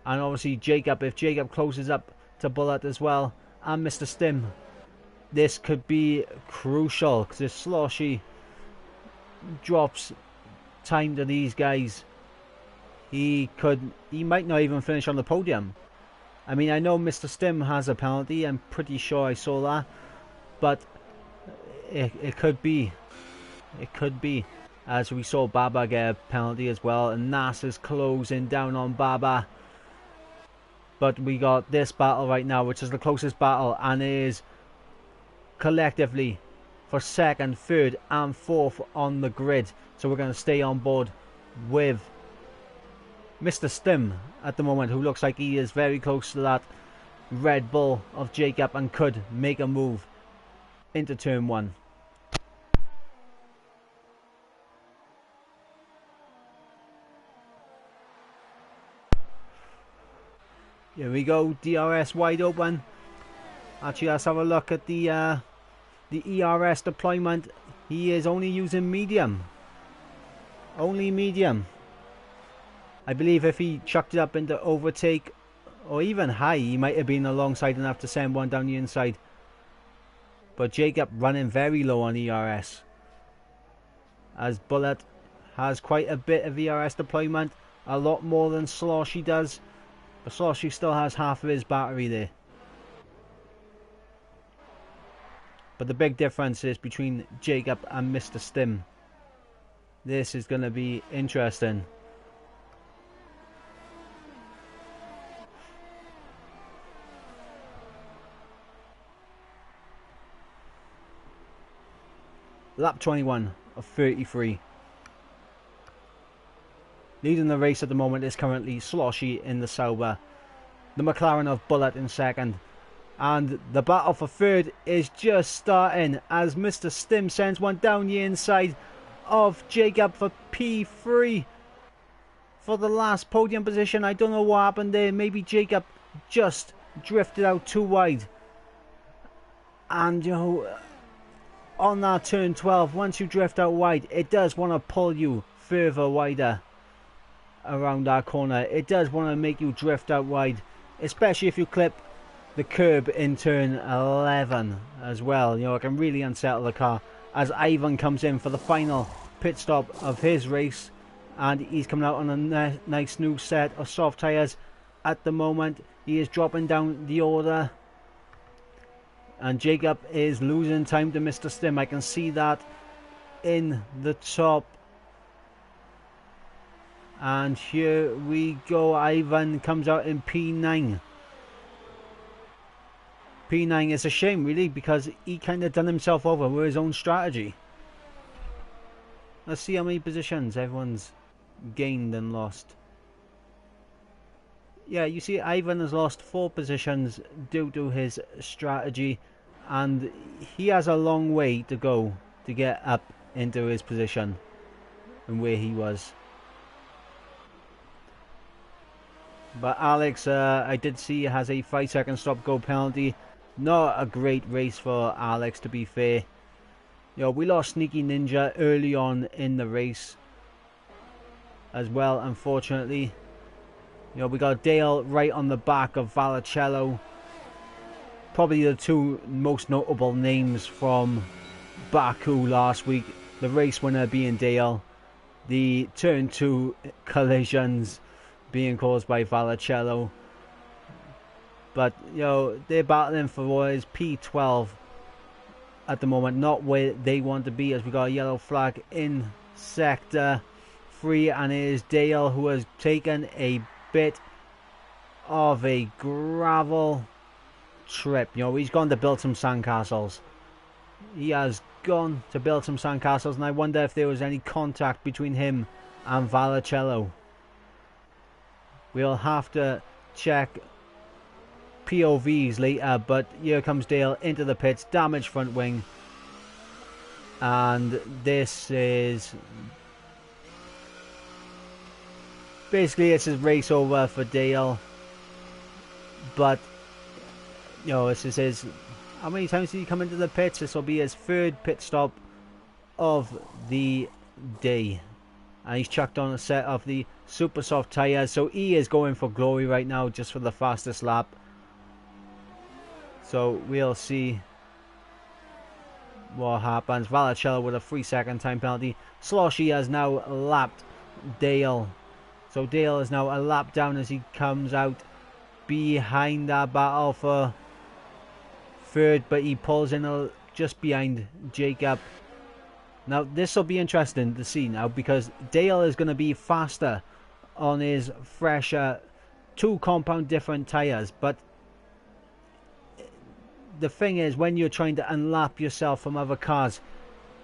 A: and obviously Jacob. If Jacob closes up to Bullet as well, and Mr. Stim, this could be crucial, because if Sloshy drops time to these guys, he might not even finish on the podium. I mean, I know Mr. Stim has a penalty. I'm pretty sure I saw that. But it could be. It could be. As we saw Baba get a penalty as well. And Nas is closing down on Baba. But we got this battle right now, which is the closest battle. And it is collectively for second, third and fourth on the grid. So we're going to stay on board with Mr. Stim at the moment, who looks like he is very close to that Red Bull of Jacob and could make a move into turn 1. Here we go, DRS wide open. Actually, let's have a look at the ERS deployment. He is only using medium. Only medium. I believe if he chucked it up into overtake or even high, he might have been alongside enough to send one down the inside. But Jacob running very low on ERS. As Bullet has quite a bit of ERS deployment. A lot more than Sloshy does. But Sloshy still has half of his battery there. But the big difference is between Jacob and Mr. Stim. This is going to be interesting. Lap 21 of 33. Leading the race at the moment is currently Sloshy in the Sauber. The McLaren of Bullet in second. And the battle for third is just starting as Mr. Stim sends one down the inside of Jacob for P3 for the last podium position. I don't know what happened there. Maybe Jacob just drifted out too wide. And, you know, on that turn 12, once you drift out wide, it does want to pull you further wider around that corner. It does want to make you drift out wide, especially if you clip the curb in turn 11 as well. You know, it can really unsettle the car as Ivor comes in for the final pit stop of his race, and he's coming out on a nice new set of soft tyres. At the moment, he is dropping down the order, and Jacob is losing time to Mr. Stim. I can see that in the top. And here we go. Ivor comes out in P9. P9 is a shame, really, because he kind of done himself over with his own strategy. Let's see how many positions everyone's gained and lost. Yeah, you see Ivor has lost 4 positions due to his strategy, and he has a long way to go to get up into his position and where he was. But Alex, I did see, has a 5-second stop-go penalty. Not a great race for Alex, to be fair. You know, we lost Sneaky Ninja early on in the race as well, unfortunately. You know, we got Dale right on the back of Vallicello. Probably the 2 most notable names from Baku last week. The race winner being Dale. The turn 2 collisions being caused by Vallicello. But, you know, they're battling for what is P12 at the moment. Not where they want to be, as we got a yellow flag in sector 3. And it is Dale who has taken a bit of a gravel trip. You know, he's gone to build some sandcastles. He has gone to build some sandcastles. And I wonder if there was any contact between him and Vallicello. We'll have to check POVs later, but here comes Dale into the pits, damaged front wing, and this is basically, it's his race over for Dale. But you know, this is his, how many times did he come into the pits? This will be his 3rd pit stop of the day, and he's chucked on a set of the super soft tyres, so he is going for glory right now, just for the fastest lap. So we'll see what happens. Vallicello with a 3-second time penalty. Sloshy has now lapped Dale. So Dale is now a lap down as he comes out behind that battle for 3rd. But he pulls in a just behind Jacob. Now this will be interesting to see now, because Dale is going to be faster on his fresher 2 compound different tyres, but the thing is, when you're trying to unlap yourself from other cars,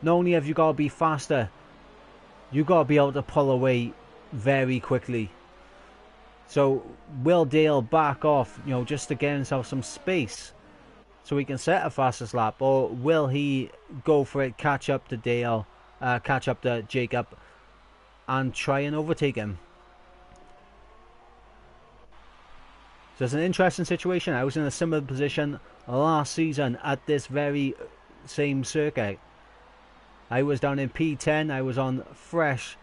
A: not only have you got to be faster, you got to be able to pull away very quickly. So will Dale back off, you know, just to get himself some space so he can set a fastest lap, or will he go for it, catch up to Dale, catch up to Jacob, and try and overtake him? So it's an interesting situation. I was in a similar position last season at this very same circuit. I was down in P10. I was on fresh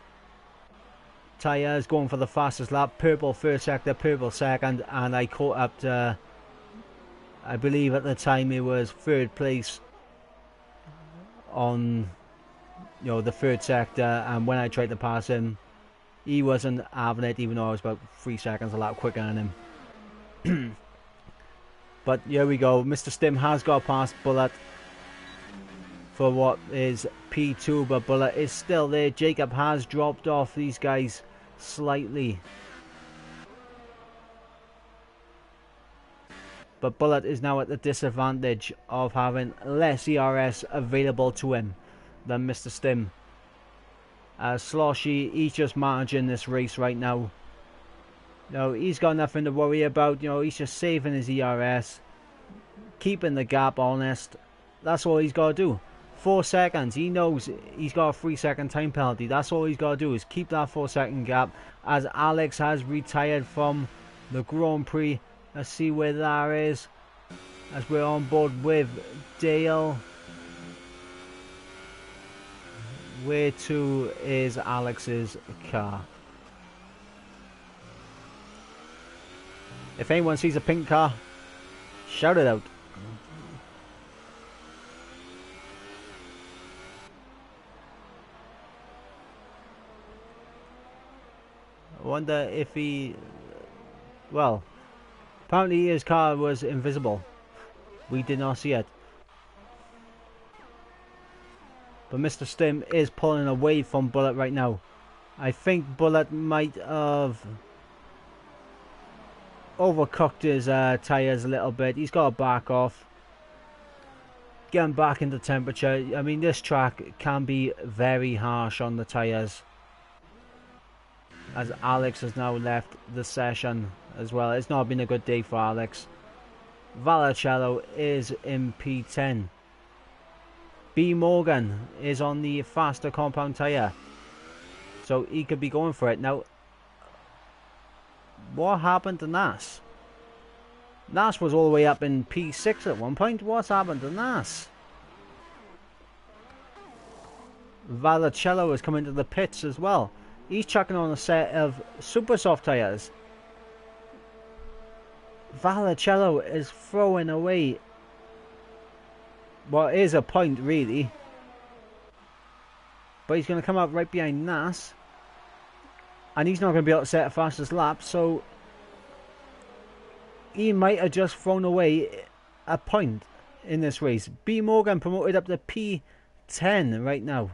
A: tyres, going for the fastest lap. Purple first sector, purple second, and I caught up to, I believe at the time it was 3rd place on, you know, the 3rd sector. And when I tried to pass him, he wasn't having it, even though I was about 3 seconds a lap quicker than him. But here we go. Mr. Stim has got past Bullet for what is P2, but Bullet is still there. Jacob has dropped off these guys slightly, but Bullet is now at the disadvantage of having less ERS available to him than Mr. Stim. Sloshy, he's just managing this race right now. No, he's got nothing to worry about. You know, he's just saving his ERS, keeping the gap honest. That's all he's got to do. 4 seconds. He knows he's got a 3-second time penalty. That's all he's got to do, is keep that 4-second gap. As Alex has retired from the Grand Prix. Let's see where that is, as we're on board with Dale. Where to is Alex's car? If anyone sees a pink car, shout it out. I wonder if he... Well, apparently his car was invisible. We did not see it. But Mr. Stim is pulling away from Bullet right now. I think Bullet might have overcooked his tyres a little bit. He's got to back off, get him back into temperature. I mean, this track can be very harsh on the tyres, as Alex has now left the session as well. It's not been a good day for Alex. Vallicello is in P10. B. Morgan is on the faster compound tyre, so he could be going for it. Now, what happened to Nas? Nas was all the way up in P6 at one point. What's happened to Nas? Vallicello has come into the pits as well. He's chucking on a set of super soft tyres. Vallicello is throwing away what is a point, really. But he's going to come up right behind Nas. And he's not going to be able to set a fastest lap, so he might have just thrown away a point in this race. B. Morgan promoted up to P10 right now.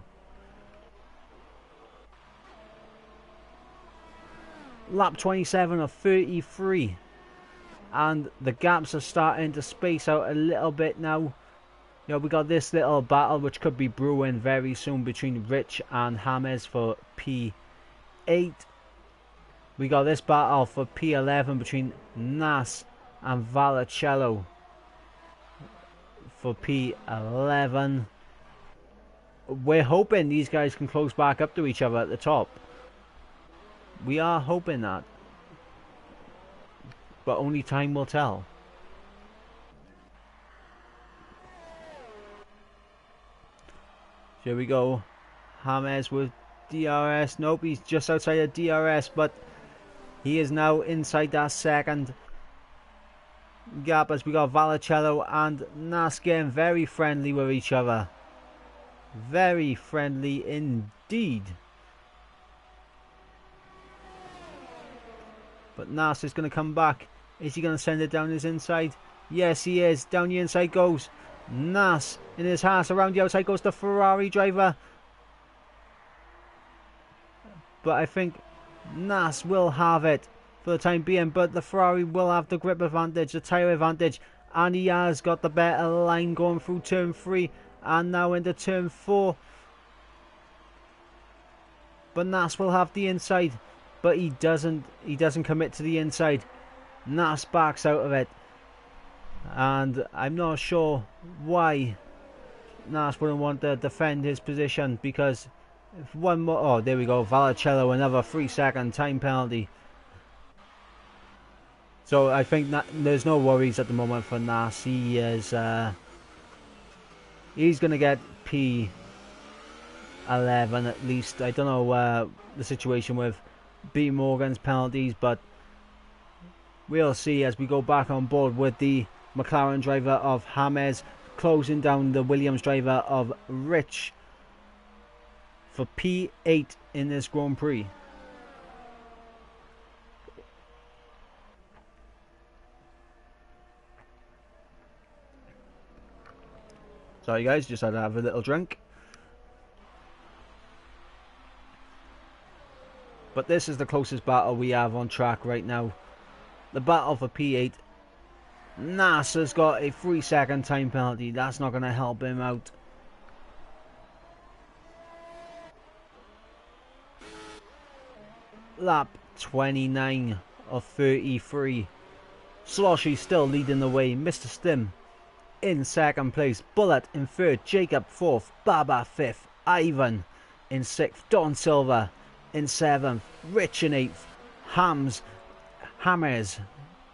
A: Lap 27 of 33. And the gaps are starting to space out a little bit now. You know, we got this little battle which could be brewing very soon between Rich and James for P8. We got this battle for P11 between Nas and Vallicello for P11. We're hoping these guys can close back up to each other at the top. We are hoping that. But only time will tell. Here we go. James with DRS. Nope, he's just outside of DRS, but he is now inside that second gap, as we got Vallicello and Nas getting very friendly with each other. Very friendly indeed. But Nas is going to come back. Is he going to send it down his inside? Yes, he is. Down the inside goes. Nas in his Haas around the outside goes the Ferrari driver. But I think Nas will have it for the time being. But the Ferrari will have the grip advantage, the tyre advantage. And he has got the better line going through turn 3. And now into turn 4. But Nas will have the inside. But he doesn't commit to the inside. Nas backs out of it. And I'm not sure why Nas wouldn't want to defend his position, because if one more... Oh, there we go. Vallicello, another 3-second time penalty. So I think there's no worries at the moment for Nas. He is... he's going to get P11 at least. I don't know the situation with B. Morgan's penalties, but we'll see as we go back on board with the McLaren driver of James closing down the Williams driver of Rich for P8 in this Grand Prix. Sorry guys, just had to have a little drink. But this is the closest battle we have on track right now. The battle for P8. Nasser's got a 3-second time penalty. That's not going to help him out. Lap 29 of 33. Sloshy still leading the way. Mr. Stim in second place. Bullet in third. Jacob fourth. Baba fifth. Ivan in sixth. Don Silva in seventh. Rich in eighth. James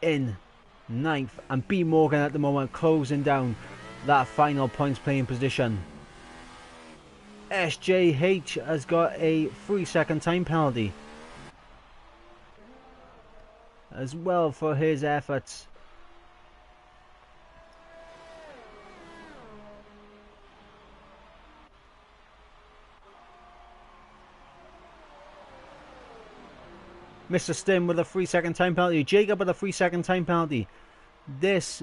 A: in ninth, and B. Morgan at the moment closing down that final points playing position. SJH has got a 3-second time penalty as well for his efforts. Mr. Stim with a 3-second time penalty. Jacob with a 3-second time penalty. This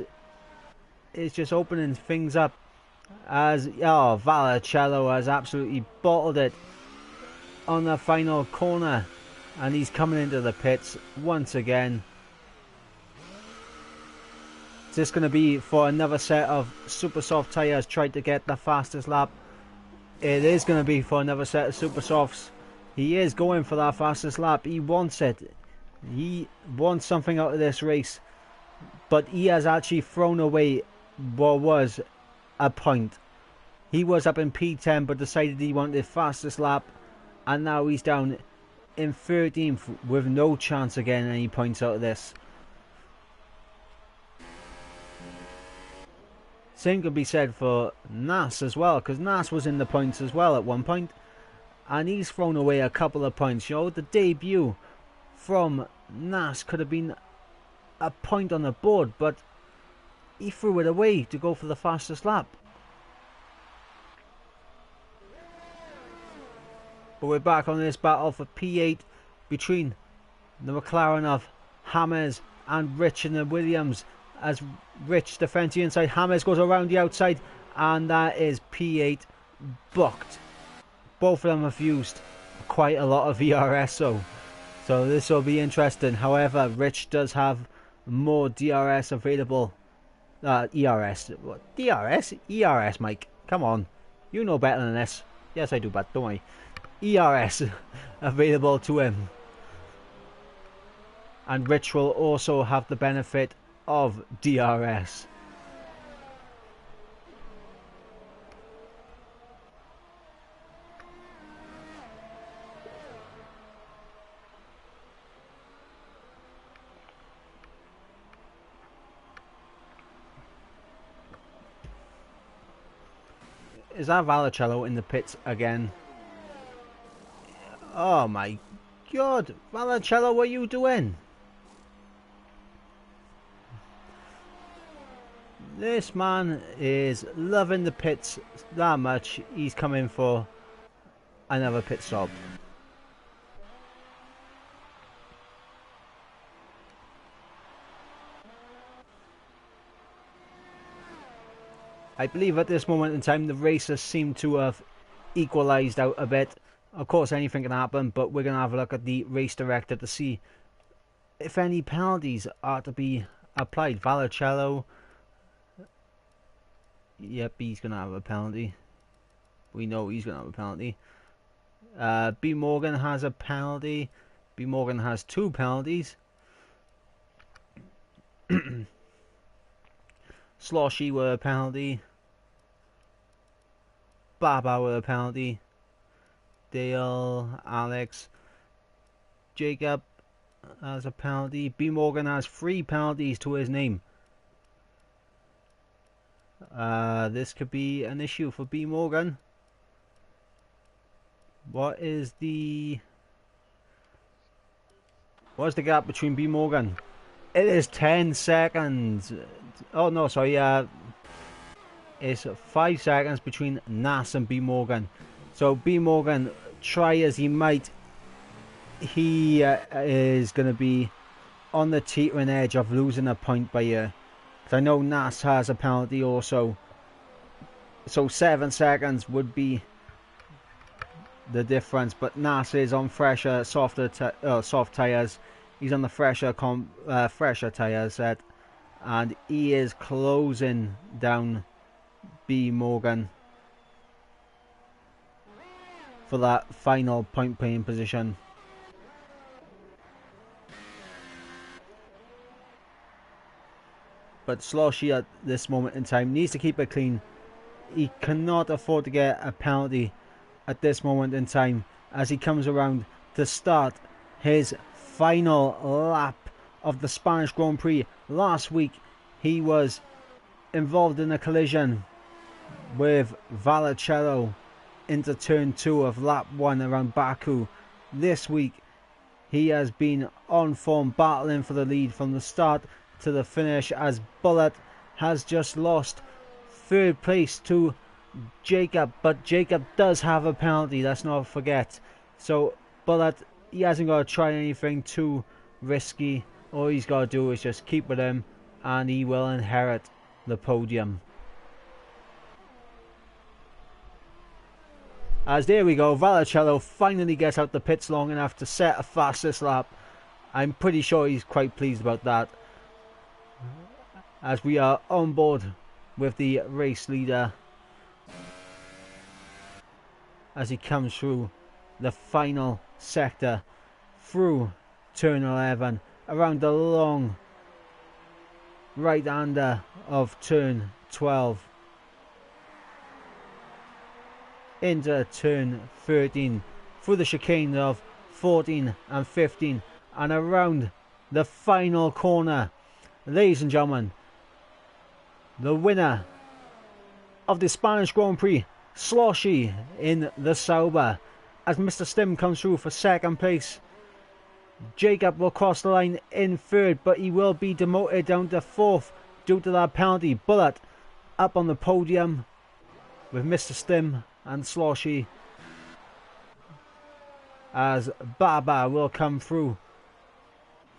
A: is just opening things up as Vallicello has absolutely bottled it on the final corner, and he's coming into the pits once again. Is this going to be for another set of super soft tyres? Tried to get the fastest lap. It is going to be for another set of super softs. He is going for that fastest lap. He wants it. He wants something out of this race. But he has actually thrown away what was a point. He was up in P10 but decided he wanted the fastest lap. And now he's down in 13th with no chance of getting any points out of this. Same could be said for Nas as well, because Nas was in the points as well at one point. And he's thrown away a couple of points. You know, the debut from Nas could have been a point on the board, but he threw it away to go for the fastest lap. But we're back on this battle for P8 between the McLaren of James and Rich in the Williams, as Rich defends the inside. James goes around the outside, and that is P8 booked. Both of them have used quite a lot of ERS, so this will be interesting. However, Rich does have more DRS available. ERS. What? DRS? ERS, Mike. Come on. You know better than this. Yes, I do, but don't worry. ERS available to him. And Rich will also have the benefit of DRS. Is that Vallicello in the pits again? Oh my god, Vallicello, what are you doing? This man is loving the pits that much, he's coming for another pit stop. I believe at this moment in time the races seem to have equalised out a bit. Of course anything can happen, but we're going to have a look at the race director to see if any penalties are to be applied. Vallicello, yep, he's going to have a penalty. We know he's going to have a penalty. B. Morgan has a penalty. B. Morgan has 2 penalties. Sloshy with a penalty. Baba with a penalty. Dale, Alex, Jacob has a penalty. B. Morgan has 3 penalties to his name. This could be an issue for B. Morgan. What's the gap between B. Morgan? It is 10 seconds. Oh no, sorry. It's 5 seconds between Nas and B. Morgan. So B. Morgan, try as he might, he is going to be on the teetering edge of losing a point by here. I know Nas has a penalty also. So 7 seconds would be the difference, but Nas is on fresher, soft tyres. He's on the fresher tyre set, and he is closing down B. Morgan for that final point playing position. But Sloshy at this moment in time needs to keep it clean. He cannot afford to get a penalty at this moment in time as he comes around to start his final lap of the Spanish Grand Prix. Last week he was involved in a collision with Vallicello into turn 2 of lap 1 around Baku. This week he has been on form, battling for the lead from the start to the finish, as Bullet has just lost 3rd place to Jacob, but Jacob does have a penalty, let's not forget. So Bullet, he hasn't got to try anything too risky. All he's got to do is just keep with him and he will inherit the podium. As there we go, Vallicello finally gets out the pits long enough to set a fastest lap. I'm pretty sure he's quite pleased about that, as we are on board with the race leader as he comes through the final sector, through turn 11, around the long right-hander of turn 12, into turn 13, through the chicane of 14 and 15, and around the final corner. Ladies and gentlemen, the winner of the Spanish Grand Prix, Sloshy in the Sauber, as Mr. Stim comes through for 2nd place. Jacob will cross the line in 3rd, but he will be demoted down to 4th due to that penalty. Bullet up on the podium with Mr. Stim and Sloshy, as Baba will come through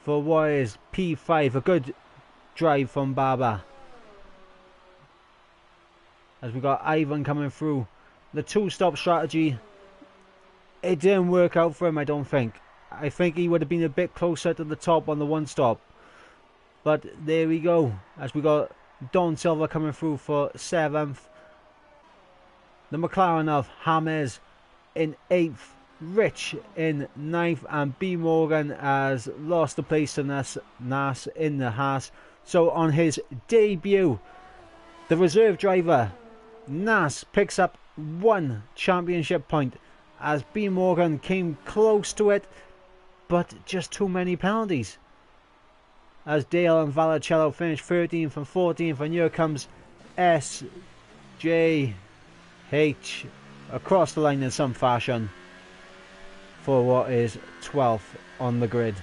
A: for what is P5. A good drive from Baba, as we got Ivan coming through. The 2-stop strategy, it didn't work out for him, I don't think. I think he would have been a bit closer to the top on the 1-stop. But there we go, as we got Don Silva coming through for 7th. The McLaren of James in 8th. Rich in 9th. And B. Morgan has lost the place to Nas in the Haas. So on his debut, the reserve driver Nas picks up 1 championship point, as B. Morgan came close to it, but just too many penalties. As Dale and Vallicello finish 13th and 14th, and here comes SJH across the line in some fashion for what is 12th on the grid.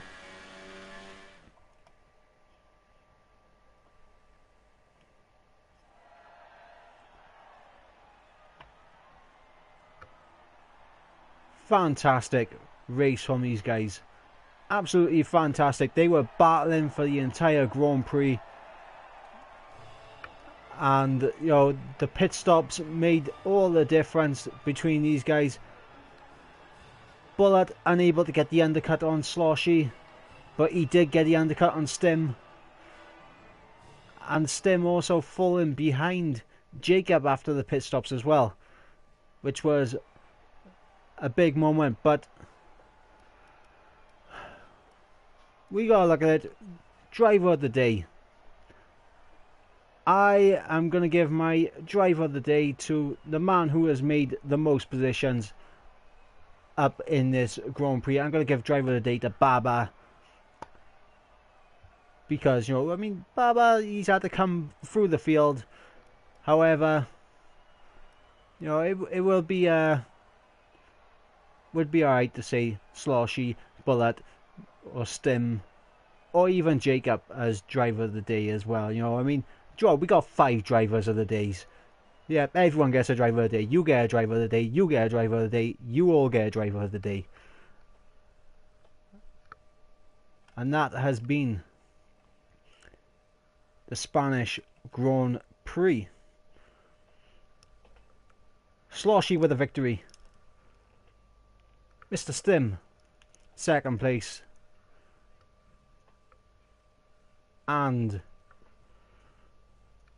A: Fantastic race from these guys. Absolutely fantastic. They were battling for the entire Grand Prix. and you know, the pit stops made all the difference between these guys. Bullet unable to get the undercut on Sloshy, but he did get the undercut on Stim, and Stim also falling behind Jacob after the pit stops as well, which was a big moment. But we gotta look at it. Driver of the day. I am going to give my driver of the day to the man who has made the most positions up in this Grand Prix. I'm going to give driver of the day to Baba. Because, you know, I mean, Baba, he's had to come through the field. However, you know, it will be would be alright to say Sloshy, Bullet, or Stim, or even Jacob as driver of the day as well. You know, I mean, Joe, we got 5 drivers of the days. Yeah, everyone gets a driver of the day. You get a driver of the day. You get a driver of the day. You all get a driver of the day. And that has been the Spanish Grand Prix. Sloshy with a victory. Mr. Stim, second place. And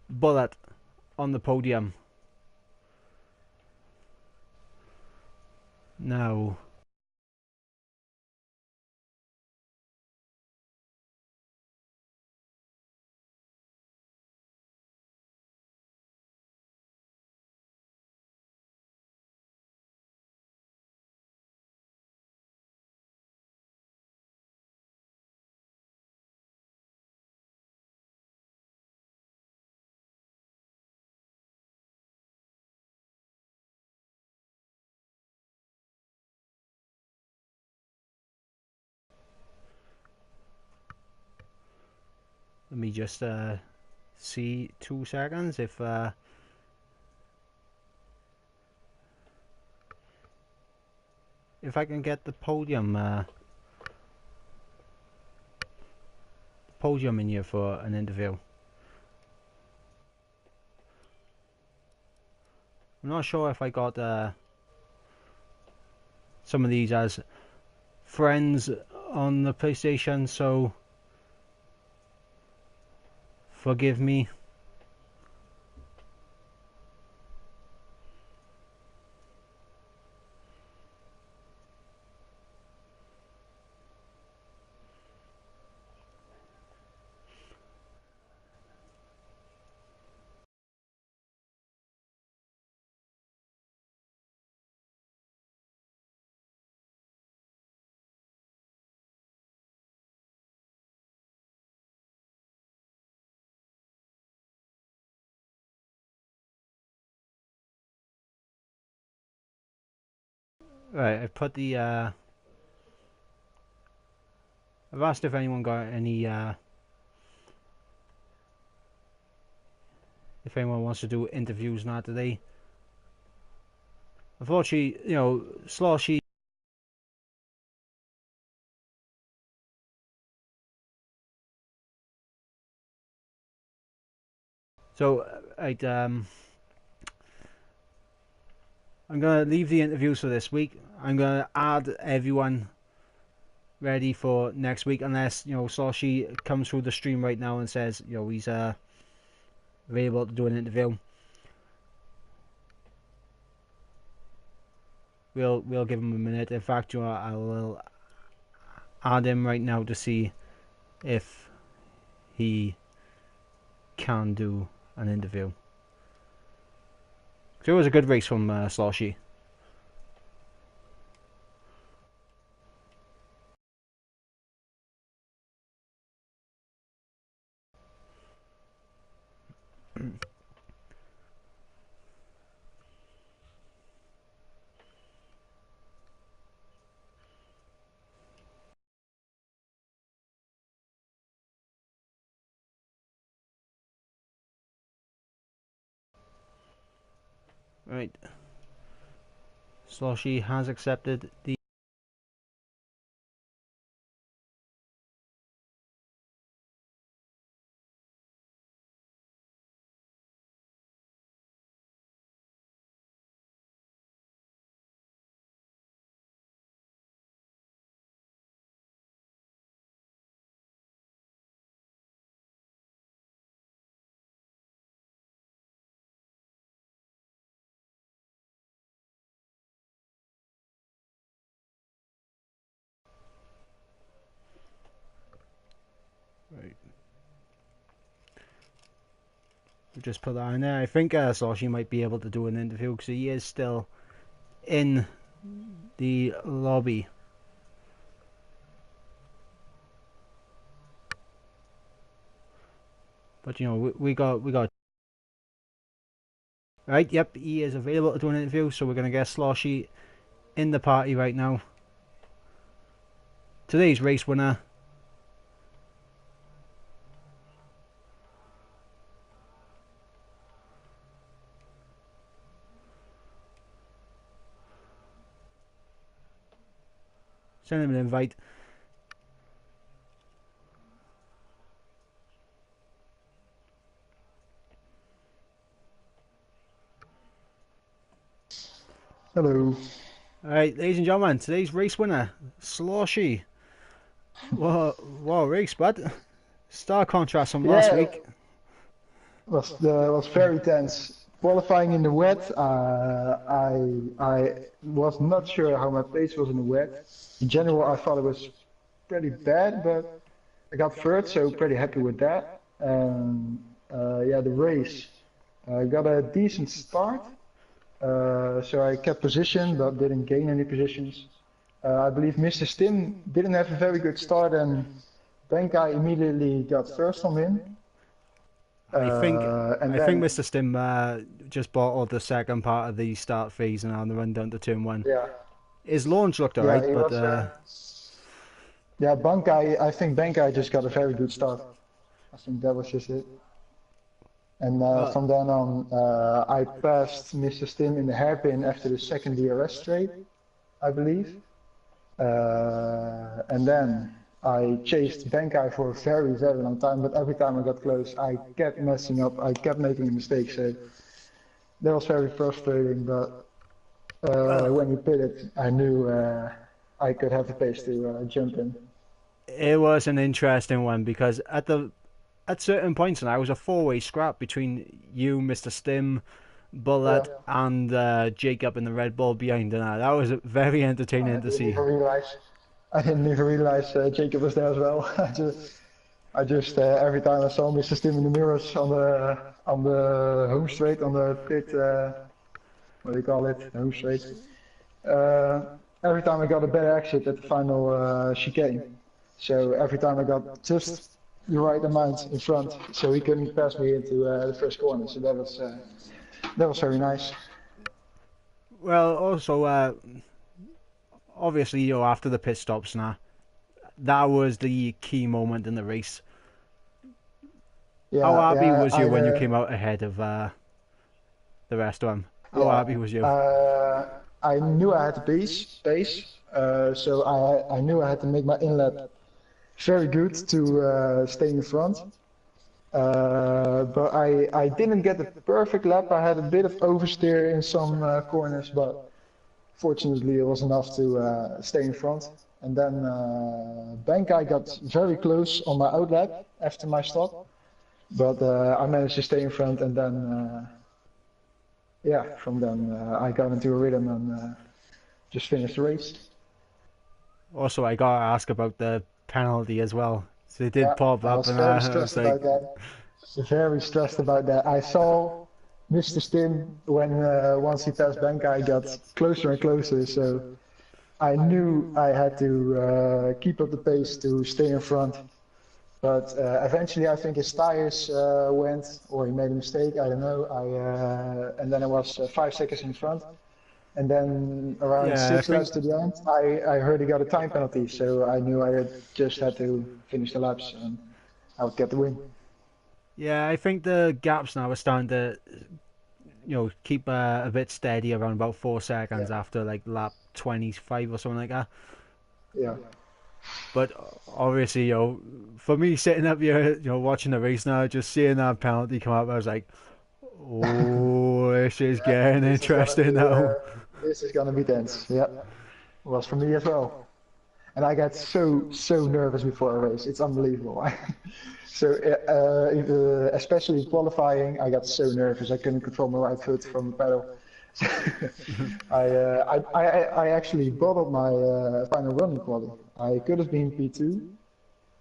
A: Bullet on the podium. Now, let me just see 2 seconds if I can get the podium in here for an interview. I'm not sure if I got some of these as friends on the PlayStation, so forgive me. Right, I've put the I've asked if anyone got any if anyone wants to do interviews now today. Unfortunately, you know, Sloshy. So I'm gonna leave the interviews for this week. I'm gonna add everyone ready for next week, unless you know Sloshy comes through the stream right now and says you know he's available to do an interview. We'll give him a minute. In fact, you know, I will add him right now to see if he can do an interview. So it was a good race from Sloshy. Right. Sloshy has accepted the Right. We'll just put that in there. I think Sloshy might be able to do an interview because he is still in the lobby. But you know, we got. Right, yep, he is available to do an interview, so we're gonna get Sloshy in the party right now. Today's race winner. Send him an invite.
B: Hello.
A: Alright, ladies and gentlemen, today's race winner, Sloshy. What a race, bud. Stark contrast from last
B: Yeah,
A: week.
B: was very tense. Qualifying in the wet, I was not sure how my pace was in the wet. In general, I thought it was pretty bad, but I got third, so pretty happy with that. Yeah, the race, I got a decent start, so I kept position, but didn't gain any positions. I believe Mr. Stim didn't have a very good start, and Benkai immediately got first on him.
A: I think
B: And
A: I think
B: then,
A: Mr. Stim just bottled the second part of the start phase and on the run down to turn one.
B: yeah,
A: His launch looked
B: yeah,
A: alright,
B: he
A: but
B: was. Yeah, Bankai. I think Bankai just got a very good start. I think that was just it. And
A: well,
B: from then on, I passed Mr. Stim in the hairpin after the second DRS straight, I believe. And then I chased Bankai for a very, very long time, but every time I got close, I kept messing up. I kept making a mistake, so that was very frustrating. But
A: well,
B: when he pitted, I knew I could have the pace to jump in.
A: it was an interesting one because at certain points now it was a four-way scrap between you, Mr. Stim,
B: Yeah.
A: Bullet, and Jacob in the Red Bull behind, and that was very entertaining
B: I
A: to
B: didn't
A: see.
B: even realize. I didn't even realize Jacob was there as well. I just every time I saw Mr. Stim in the mirrors on the home straight on the pit, what do you call it, home straight. Uh, every time I got a better exit at the final chicane. So every time I got just the right amount in front, so he couldn't pass me into the first corner. So that was very nice.
A: Well, also, obviously, you know, after the pit stops now, that was the key moment in the race. How
B: Yeah,
A: happy
B: yeah.
A: was you when you came out ahead of the rest of them? How
B: Yeah,
A: happy was you?
B: I knew I had to pace. So I knew I had to make my inlet very good to stay in front. But I didn't get the perfect lap. I had a bit of oversteer in some corners, but fortunately it was enough to stay in front. And then Bankai got very close on my outlap after my stop, but I managed to stay in front, and then yeah, from then I got into a rhythm and just finished the race.
A: Also, I gotta ask about the penalty as well. So it did
B: Yeah,
A: pop
B: I
A: up,
B: was
A: and
B: very
A: I was
B: stressed
A: like,
B: about that. Very stressed about that. I saw Mr. Stim when once he passed Bankai got closer and closer, so I knew I had to keep up the pace to stay in front. But eventually, I think his tires went, or he made a mistake. I don't know. And then I was 5 seconds in front. And then around
A: yeah, I
B: six
A: think,
B: laps to the end, I heard he got a time penalty. So I knew just had to finish the laps and I would get the win.
A: yeah, I think the gaps now are starting to, you know, keep a bit steady around about 4 seconds
B: Yeah,
A: after like lap 25 or something like that.
B: yeah,
A: But obviously, you know, for me sitting up here, you know, watching the race now, just seeing that penalty come up, I was like, oh, this is
B: yeah.
A: getting interesting now.
B: This is gonna be tense. Yeah, was for me as well. And I get so nervous before a race. It's unbelievable. So especially qualifying, I got so nervous. I couldn't control my right foot from the pedal. I actually bottled my final run in quali. I could have been P2,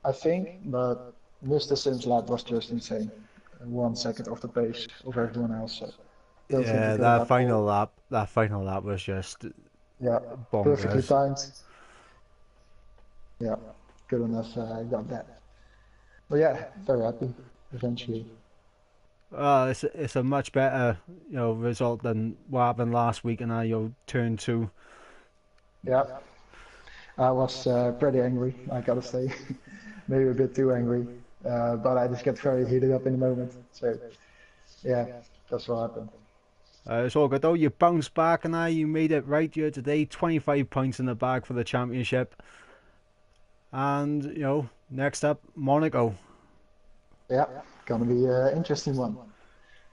B: I think, but Mr. Sim's lap was just insane. 1 second off the pace of everyone else. So don't think he
A: Yeah,
B: could have had more.
A: that final lap was just
B: Yeah, perfectly
A: bonkers.
B: timed. Yeah, good enough. Got that. But yeah, very happy. Eventually.
A: It's a much better result than what happened last week in our turn two.
B: Yeah, I was pretty angry. I gotta say, maybe a bit too angry. But I just get very heated up in the moment. So yeah, that's what happened.
A: It's all good though. You bounced back and you made it right here today. 25 points in the bag for the championship. And next up, Monaco.
B: Yeah, gonna be an interesting one.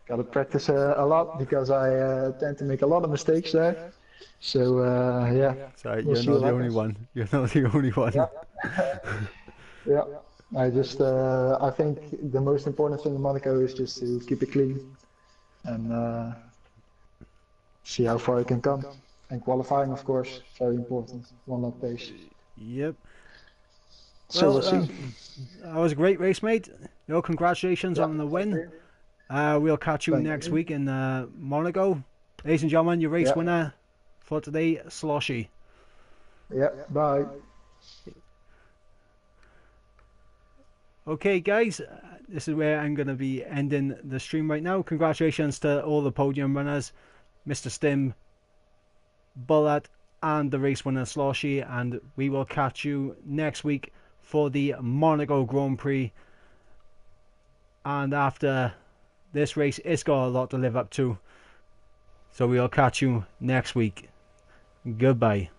B: Gotta practice a lot because I tend to make a lot of mistakes there. So yeah,
A: So
B: we'll
A: you're
B: see
A: not
B: what
A: the only
B: happens.
A: one. You're not the only
B: Yeah,
A: one.
B: yeah. I think the most important thing in Monaco is just to keep it clean and see how far you can come. And qualifying, of course, very important. One lap pace.
A: Yep.
B: So
A: Well,
B: we'll see.
A: that was a great race, mate. Congratulations
B: Yeah,
A: on the
B: thank
A: win.
B: you.
A: We'll catch you
B: Thank
A: next
B: you.
A: week in Monaco. Ladies and gentlemen, your race
B: Yeah,
A: winner for today, Sloshy.
B: yeah. Bye.
A: Okay, guys, this is where I'm going to be ending the stream right now. Congratulations to all the podium runners, Mr. Stim, Bullet, and the race winner, Sloshy. And we will catch you next week for the Monaco Grand Prix. And after this race, it's got a lot to live up to. So we'll catch you next week. Goodbye.